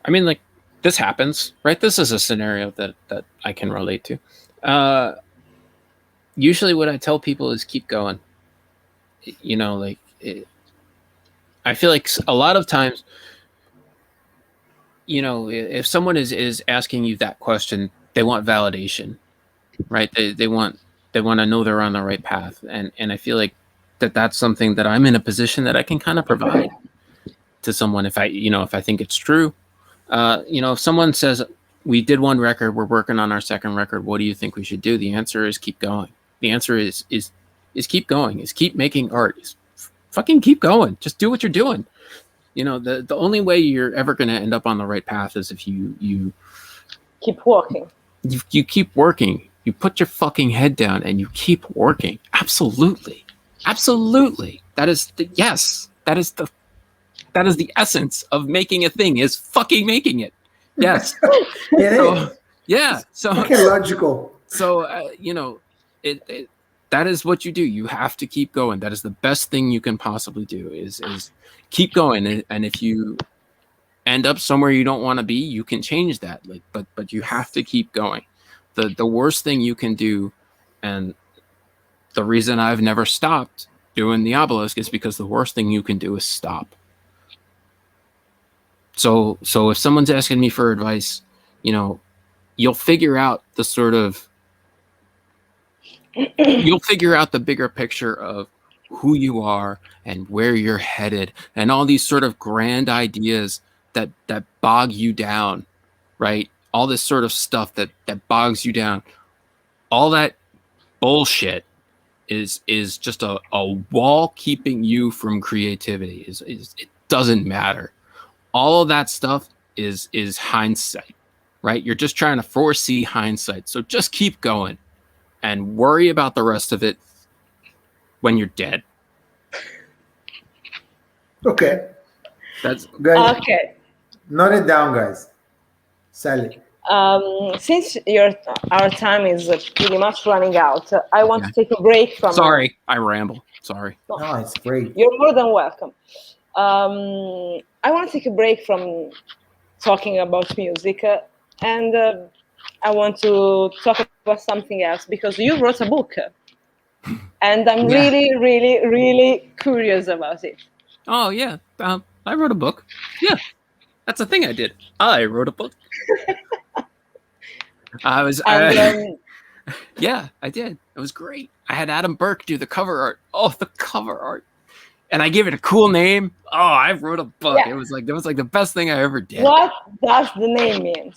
I mean, like, this happens, right? This is a scenario that I can relate to. Usually what I tell people is keep going. I feel like a lot of times, if someone is asking you that question, they want validation, right? They want to know they're on the right path. And I feel like that's something that I'm in a position that I can kind of provide to someone if I think it's true. If someone says, we did one record, we're working on our second record, what do you think we should do? The answer is keep going. The answer is keep going, is keep making art, is fucking keep going. Just do what you're doing. The only way you're ever going to end up on the right path is if you keep working. You keep working. You put your fucking head down and you keep working. Absolutely. That is the essence of making a thing, is fucking making it. Yes. So okay, logical. So that is what you do. You have to keep going. That is the best thing you can possibly do, is keep going. And if you end up somewhere you don't want to be, you can change that. But you have to keep going. The worst thing you can do, and the reason I've never stopped doing the Obelisk, is because the worst thing you can do is stop. So if someone's asking me for advice, you'll figure out the sort of you'll figure out the bigger picture of who you are and where you're headed, and all these sort of grand ideas that bog you down, right? All this sort of stuff that bogs you down. All that bullshit is just a wall keeping you from creativity. It doesn't matter. All of that stuff is hindsight, right? You're just trying to foresee hindsight. So just keep going and worry about the rest of it when you're dead. Okay. That's guys. Okay. Note it down, guys. Sally. Since our time is pretty much running out, I want to take a break from. Sorry, I ramble. Sorry. No, it's great. You're more than welcome. I want to take a break from talking about music, and I want to talk about something else, because you wrote a book. and I'm Yeah. really, really, really curious about it. Oh yeah, I wrote a book. Yeah, that's a thing I did. I wrote a book. I was, And yeah, I did. It was great. I had Adam Burke do the cover art. Oh, the cover art, and I gave it a cool name. Oh, I wrote a book. Yeah. It was like the best thing I ever did. what does the name mean?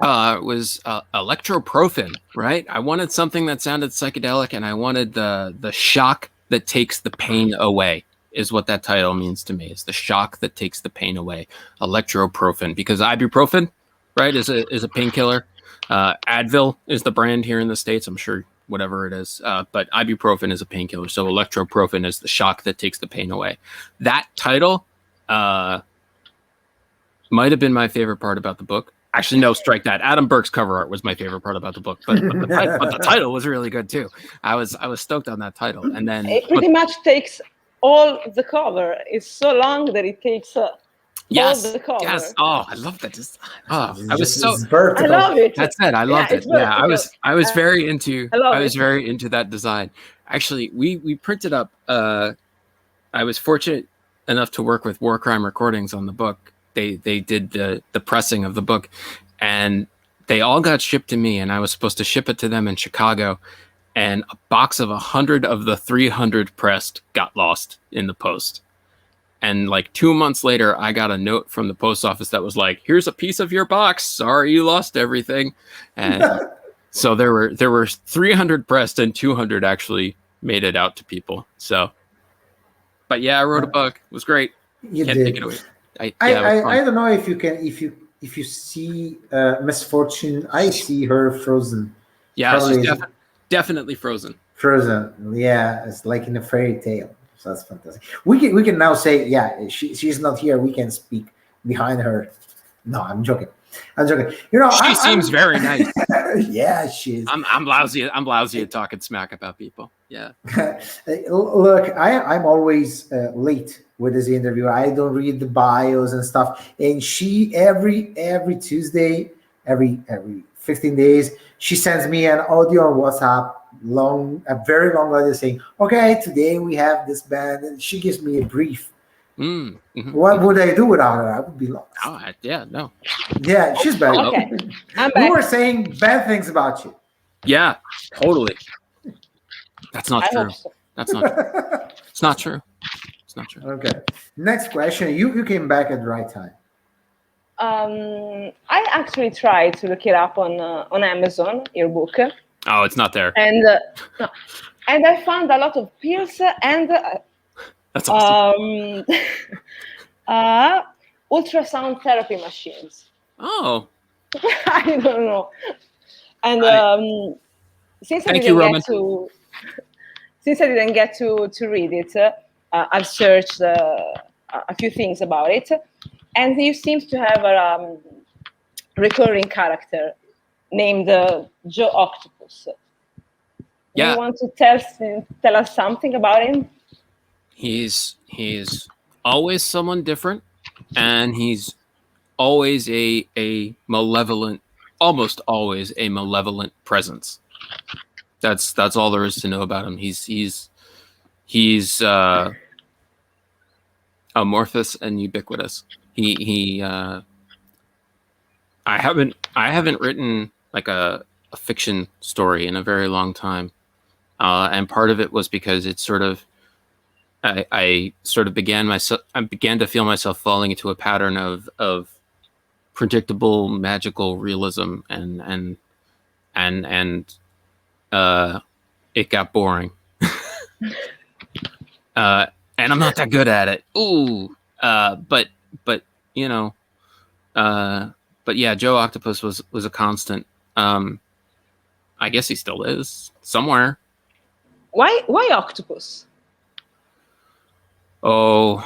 It was electroprofen, right? I wanted something that sounded psychedelic, and I wanted the shock that takes the pain away. Is what that title means to me. Is the shock that takes the pain away. Electroprofen, because ibuprofen, right, is a painkiller. Advil is the brand here in the States. I'm sure whatever it is, but ibuprofen is a painkiller. So electroprofen is the shock that takes the pain away. That title might have been my favorite part about the book. Actually, no, strike that. Adam Burke's cover art was my favorite part about the book, but the title was really good too. I was stoked on that title, and then It pretty much takes all the cover. It's so long that it takes yes, all the cover. yes. Oh, I love that. I was so. I love it. That's it. I loved it. Yeah, I was very into. I was very into that design. Actually, we printed up. I was fortunate enough to work with War Crime Recordings on the book. They did the pressing of the book, and they all got shipped to me, and I was supposed to ship it to them in Chicago, and a box of 100 of the 300 pressed got lost in the post. And like 2 months later, I got a note from the post office that was like, "Here's a piece of your box. Sorry you lost everything." And so there were 300 pressed and 200 actually made it out to people. So, but yeah, I wrote a book. It was great. You Can't did. take it away. I don't know if you can if you see Misfortune. I see her frozen. Yeah, Probably she's definitely frozen. frozen. Yeah, it's like in a fairy tale. So that's fantastic. We can now say, yeah, she's not here. We can speak behind her. No, I'm joking. You know, She seems very nice. Yeah, she is. I'm lousy at talking smack about people. Yeah. Look, I'm always late with this interview. I don't read the bios and stuff. And she every Tuesday, every 15 days, she sends me an audio on WhatsApp, a very long audio saying, "Okay, today we have this band," and she gives me a brief. Mm-hmm. What would I do without her? I would be lost. Oh, yeah, no. Yeah, she's back. Okay, I'm We back. were saying bad things about you. Yeah, totally. That's not I true. hope so. That's not true. It's not true. It's not true. Okay. Next question. You came back at the right time. I actually tried to look it up on Amazon, your book, Oh, it's not there. and I found a lot of pills and That's awesome. ultrasound therapy machines. Oh, I don't know. And since I Thank didn't you, get Roman. to since I didn't get to read it, I've searched a few things about it, and you seem to have a recurring character named Joe Octopus. Yeah. Do you want to tell us something about him? he's always someone different, and he's always a malevolent, almost always a malevolent presence. That's all there is to know about him. He's amorphous and ubiquitous. I haven't written like a fiction story in a very long time, and part of it was because it's sort of I began to feel myself falling into a pattern of predictable magical realism, and it got boring. And I'm not that good at it. Ooh, but you know, but yeah, Joe Octopus was a constant. I guess he still is somewhere. Why octopus? Oh,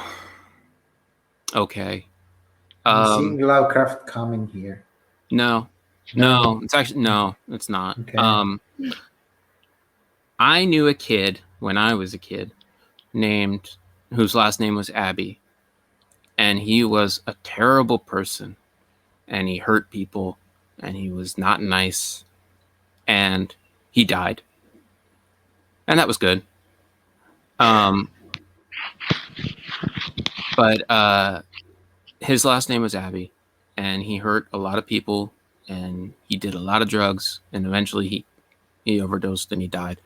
okay. I'm seeing Lovecraft coming here. No, it's actually no, it's not. Okay. I knew a kid when I was a kid whose last name was Abby, and he was a terrible person, and he hurt people, and he was not nice, and he died. and that was good. But his last name was Abbey, and he hurt a lot of people, and he did a lot of drugs, and eventually he overdosed and he died.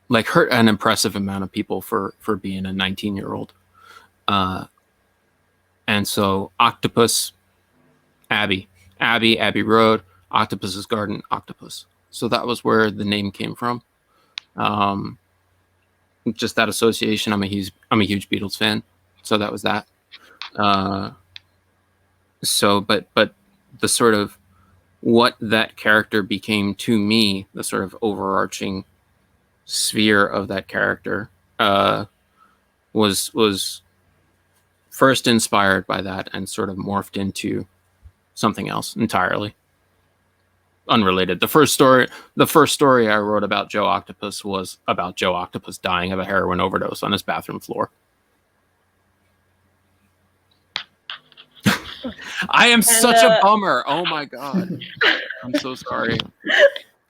Like hurt an impressive amount of people for being a 19-year-old. And so Octopus, Abbey Road, Octopus's Garden, Octopus. So that was where the name came from. Just that association. I'm a huge Beatles fan, so that was that. So, but the sort of what that character became to me, the sort of overarching sphere of that character, was first inspired by that and sort of morphed into something else entirely unrelated. The first story I wrote about Joe Octopus was about Joe Octopus dying of a heroin overdose on his bathroom floor. I am such a bummer. Oh my God. I'm so sorry.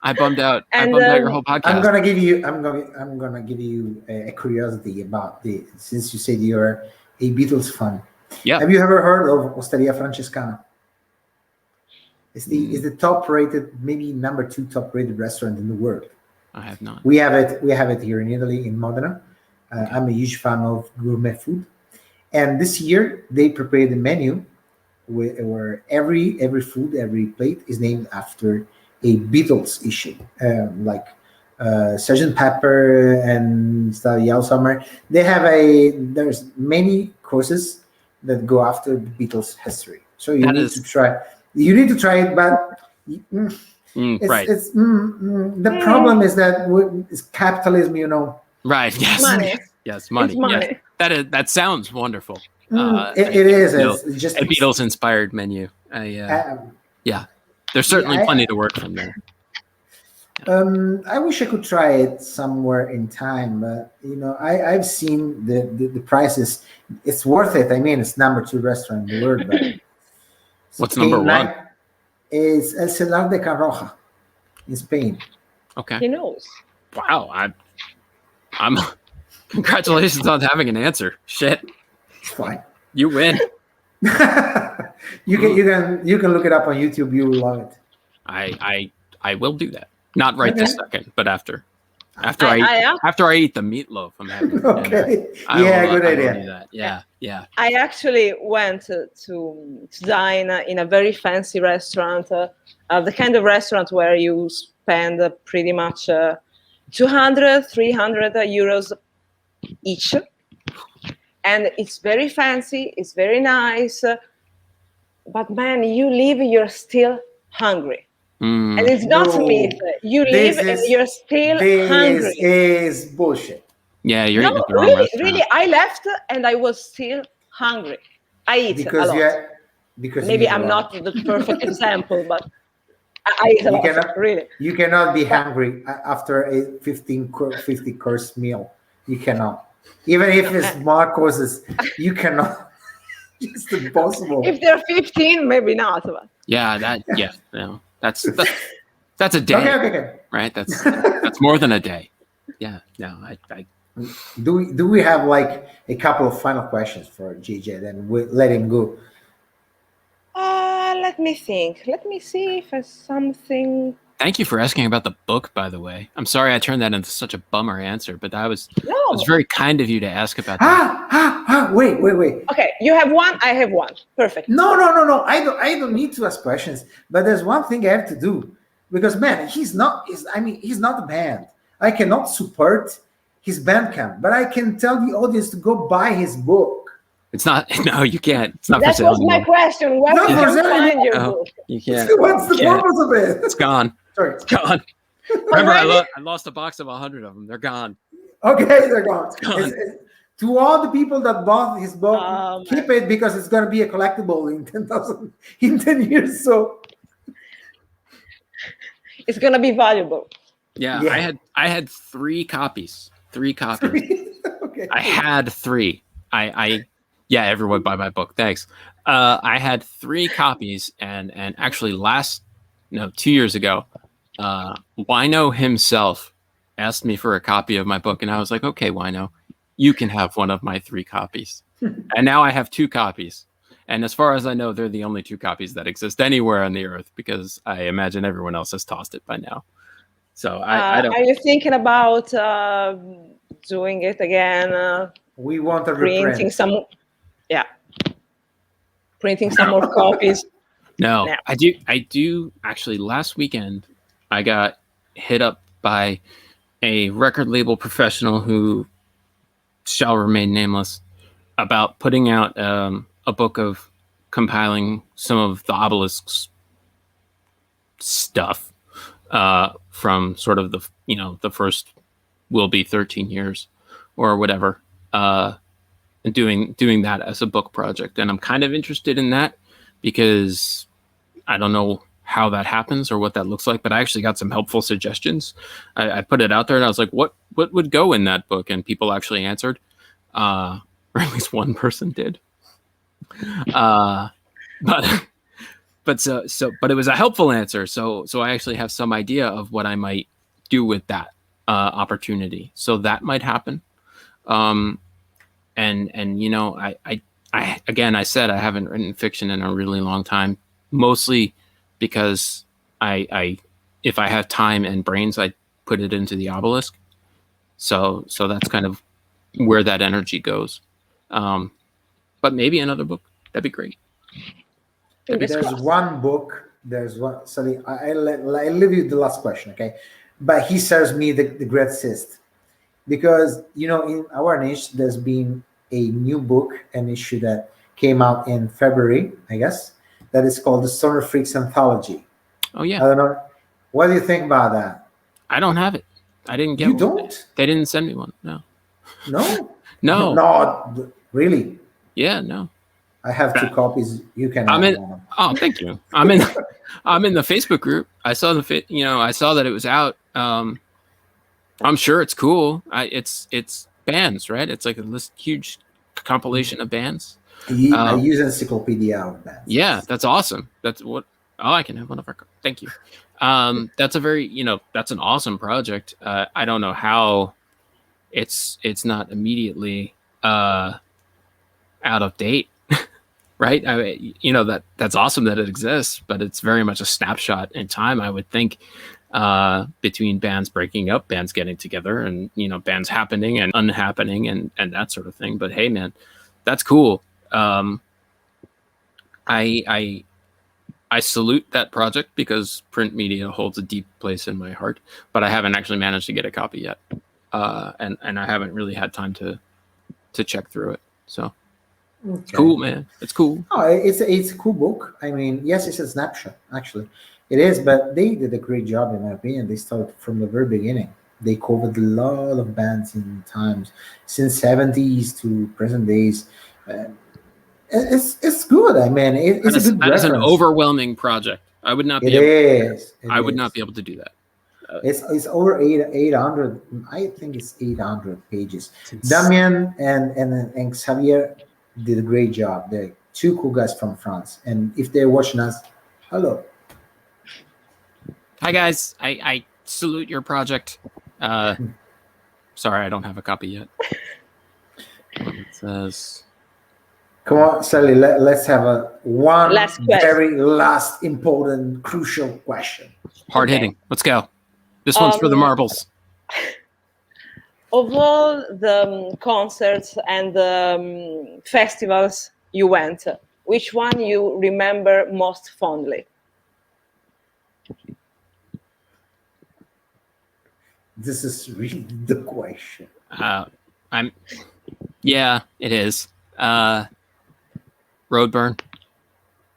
I bummed out. I bummed out your whole podcast. I'm gonna give you a curiosity about since you said you're a Beatles fan. Yeah. Have you ever heard of Osteria Francescana? It's the top rated, maybe number 2 top rated restaurant in the world. I have not. We have it here in Italy, in Modena. Okay. I'm a huge fan of gourmet food, and this year they prepared a menu where every food, every plate is named after a Beatles issue, like Sgt. Pepper and stuff, Yellow Summer. There's many courses that go after the Beatles history. So you need to try it, but the problem is that it's capitalism, Right. Yes. Money. Yes. Money. It's money. Yes. That sounds wonderful. It is. It's just a Beatles inspired menu. Yeah. There's certainly plenty to work from there. I wish I could try it somewhere in time, but I've seen the prices. It's worth it. I mean, it's number 2 restaurant in the world. But what's number 1? Is El Celar de Can Roja in Spain. Okay. He knows. Wow. I'm. Congratulations on having an answer. Shit. It's fine. You win. You can look it up on YouTube. You will love it. I will do that. Not right this second, but after I eat the meatloaf, I'm having okay. Good idea. Do that. Yeah. I actually went to dine in a very fancy restaurant, the kind of restaurant where you spend pretty much 200, 300 euros each. And it's very fancy, it's very nice, but man, you leave, you're still hungry. And it's not meat. You leave and you're still hungry. This is bullshit. Yeah, you're eating at the wrong restaurant. Really, I left and I was still hungry. I eat a lot. Maybe I'm not the perfect example, but I eat a lot, really. You cannot be hungry after a 50 course meal. You cannot. Even if it's more courses, you cannot. It's impossible. If they're 15, maybe not. But. No. That's a day. Okay. Right? That's more than a day. Yeah. No, I Do we have like a couple of final questions for JJ? Then we let him go. Let me think. Let me see if there's something. Thank you for asking about the book, by the way. I'm sorry I turned that into such a bummer answer, but it was very kind of you to ask about that. Wait. Okay, you have one, I have one. Perfect. No. I don't need to ask questions, but there's one thing I have to do because man, he's not a band. I cannot support his Bandcamp, but I can tell the audience to go buy his book. It's not. No, you can't. It's not that for sale. That was my question. Where can you find your book? You can't. What's the purpose of it? It's gone. Sorry, it's gone. Remember, I lost a box of 100 of them. They're gone. Okay, they're gone. To all the people that bought his book, keep it because it's going to be a collectible in 10 years. So it's going to be valuable. Yeah. I had 3 copies. 3 copies. Okay. I had 3. Everyone buy my book. Thanks. I had 3 copies, and actually 2 years ago, Wino himself asked me for a copy of my book, and I was like, okay, Wino, you can have one of my 3 copies. And now I have 2 copies. And as far as I know, they're the only 2 copies that exist anywhere on the earth, because I imagine everyone else has tossed it by now. So I don't. Are you thinking about doing it again? We want a printing reprint. some, yeah, printing some more copies. No, No. I do actually. Last weekend, I got hit up by a record label professional who shall remain nameless about putting out a book of compiling some of the Obelisk's stuff from sort of the first will be 13 years or whatever, and doing that as a book project. And I'm kind of interested in that because I don't know how that happens or what that looks like, but I actually got some helpful suggestions. I put it out there and I was like, what would go in that book? And people actually answered, or at least one person did. But it was a helpful answer. So I actually have some idea of what I might do with that opportunity. So that might happen. And I again, I said I haven't written fiction in a really long time, mostly because I if I have time and brains, I put it into the Obelisk. So that's kind of where that energy goes. But maybe another book, that'd be great. There's one book. There's one. Sorry, I leave you the last question, okay? But he serves me the great cyst, because in our niche there's been a new book, an issue that came out in February, I guess, that is called the Stoner Freaks Anthology. Oh yeah. I don't know. What do you think about that? I don't have it. I didn't get. You one. don't? They didn't send me one. No. No. No. No. Really? Yeah. No. I have 2 copies. You can have one. Oh, thank you. I'm in the Facebook group. I saw I saw that it was out. I'm sure it's cool. It's bands, right? It's like a huge compilation of bands. I use Encyclopedia of bands. Yeah, that's awesome. That's what. Oh, I can have one of our. Thank you. That's a very that's an awesome project. I don't know how it's not immediately out of date. Right. That's awesome that it exists, but it's very much a snapshot in time, I would think, between bands breaking up, bands getting together, and, bands happening and unhappening and that sort of thing. But hey, man, that's cool. I salute that project because print media holds a deep place in my heart, but I haven't actually managed to get a copy yet. And I haven't really had time to check through it. So. Okay. It's cool, man. It's cool. Oh, it's a cool book. I mean, yes, it's a snapshot, actually. It is, but they did a great job, in my opinion. They started from the very beginning. They covered a lot of bands in times, since 70s to present days. It's good. I mean, it's a good reference. That is an overwhelming project. I would not be I would not be able to do that. It's over 800. I think it's 800 pages. Damien and Xavier did a great job. They're 2 cool guys from France, and if they're watching us, hello. Hi guys, I salute your project. Sorry, I don't have a copy yet. It says, come on, Sally, let's have one very last important crucial question. Hard hitting. Let's go. This one's for the marbles. Of all the concerts and festivals you went, which one you remember most fondly? This is really the question. Yeah, it is. Roadburn.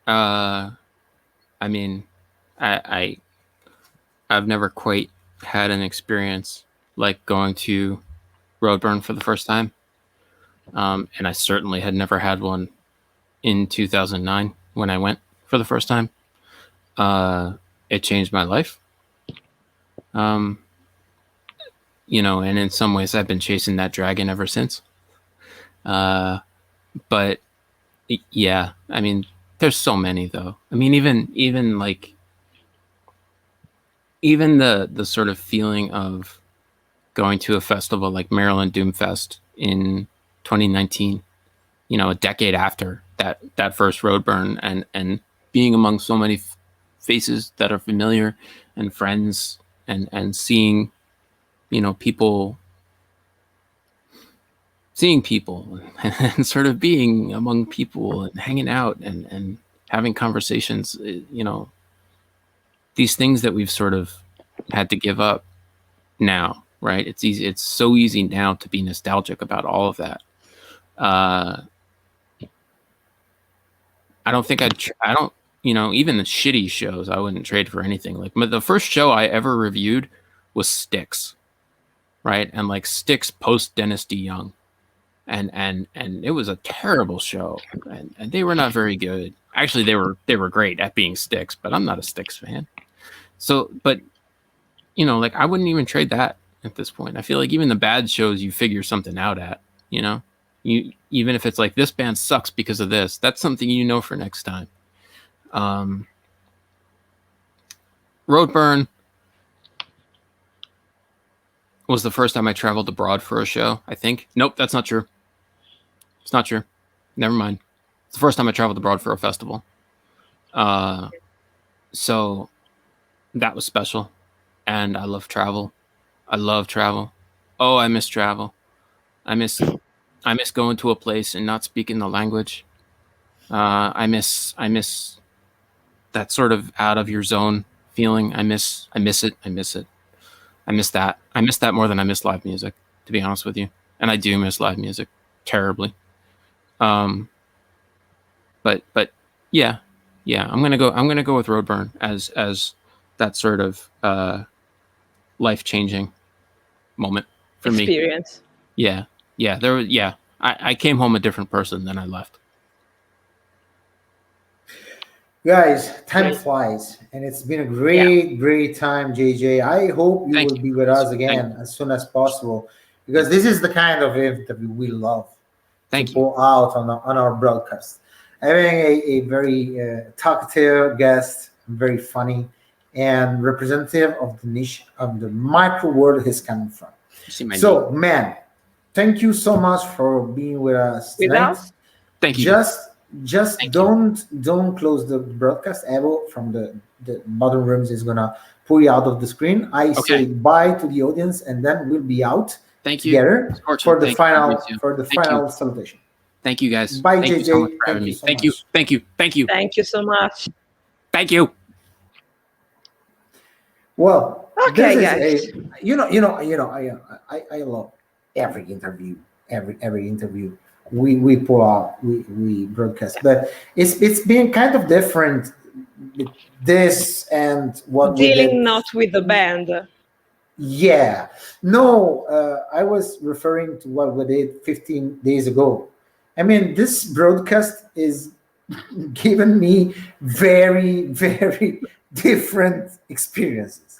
I mean, I've never quite had an experience like going to Roadburn for the first time. And I certainly had never had one in 2009 when I went for the first time. It changed my life. And in some ways I've been chasing that dragon ever since. But yeah, I mean, there's so many though. I mean, even like even the sort of feeling of going to a festival like Maryland Doomfest in 2019, you know, a decade after that first Roadburn, and being among so many faces that are familiar and friends, and seeing, you know, seeing people and sort of being among people and hanging out and having conversations, you know, these things that we've sort of had to give up now, right? It's easy. It's so easy now to be nostalgic about all of that. I don't think I don't, you know, even the shitty shows I wouldn't trade for anything. Like the first show I ever reviewed was Styx, right? And like Styx post Dennis DeYoung. And it was a terrible show, and they were not very good. Actually, they were great at being Styx, but I'm not a Styx fan. So, but you know, like I wouldn't even trade that at this point. I feel like even the bad shows you figure something out at, you know, you, even if it's like this band sucks because of this, that's something you know for next time. Roadburn was the first time I traveled abroad for a show, I think. Nope, that's not true. It's not true. Never mind. It's the first time I traveled abroad for a festival. So that was special. And I love travel. I love travel. Oh, I miss travel. I miss going to a place and not speaking the language. I miss that sort of out of your zone feeling. I miss it. I miss that. I miss that more than I miss live music, to be honest with you. And I do miss live music terribly. But yeah, I'm gonna go with Roadburn as that sort of life-changing moment for me. Experience. Yeah. I came home a different person than I left. Guys, time flies, and it's been a great time, JJ. I hope you will be with us again as soon as possible, because this is the kind of interview we love to pull out on our broadcast. Having a very talkative guest, very funny, and representative of the niche of the micro world he's coming from. So, man, thank you so much for being with us tonight. Thank you. Just don't close the broadcast. Avo from the bottom rooms is gonna pull you out of the screen. I say bye to the audience, and then we'll be out together for the final salutation. Thank you, guys. Bye, Thank JJ. You so much for having me. Thank you. Thank you so much. Thank you. Well, okay, guys. I love every interview. Every interview we pull out, we broadcast, but it's been kind of different with this and what dealing not with the band. Yeah, no, I was referring to what we did 15 days ago. I mean, this broadcast is giving me very different experiences.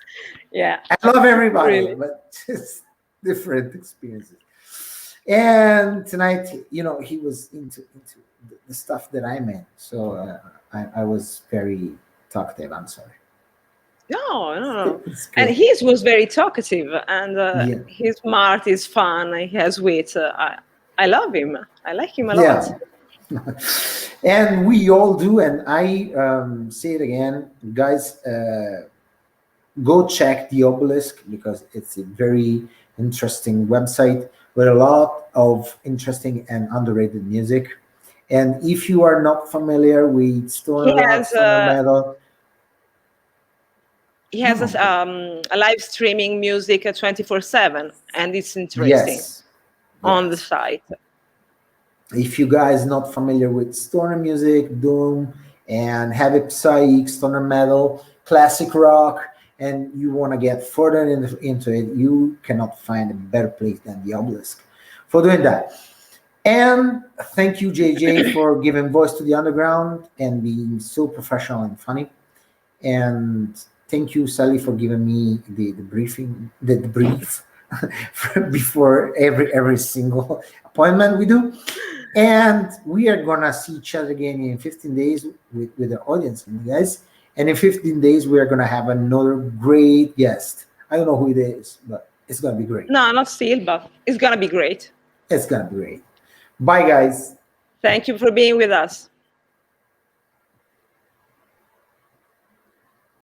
Yeah, I love everybody, really. but just different experiences. And tonight, he was into the stuff that I'm in, so I was very talkative. I'm sorry. No. And his was very talkative, and he's smart, he's fun, he has wit. I love him. I like him a lot. And we all do. And I say it again, guys. Go check the Obelisk, because it's a very interesting website with a lot of interesting and underrated music. And if you are not familiar with stoner metal, he has a live streaming music 24/7, and it's interesting on the site. If you guys not familiar with stoner music, doom and heavy psych, stoner metal, classic rock, and you want to get further into it, you cannot find a better place than the Obelisk for doing that. And thank you, JJ, for giving voice to the underground and being so professional and funny. And thank you, Sally, for giving me the brief before every single appointment we do. And we are gonna see each other again in 15 days with the audience, guys. And in 15 days, we are going to have another great guest. I don't know who it is, but it's going to be great. No, not still, but it's going to be great. It's going to be great. Bye, guys. Thank you for being with us.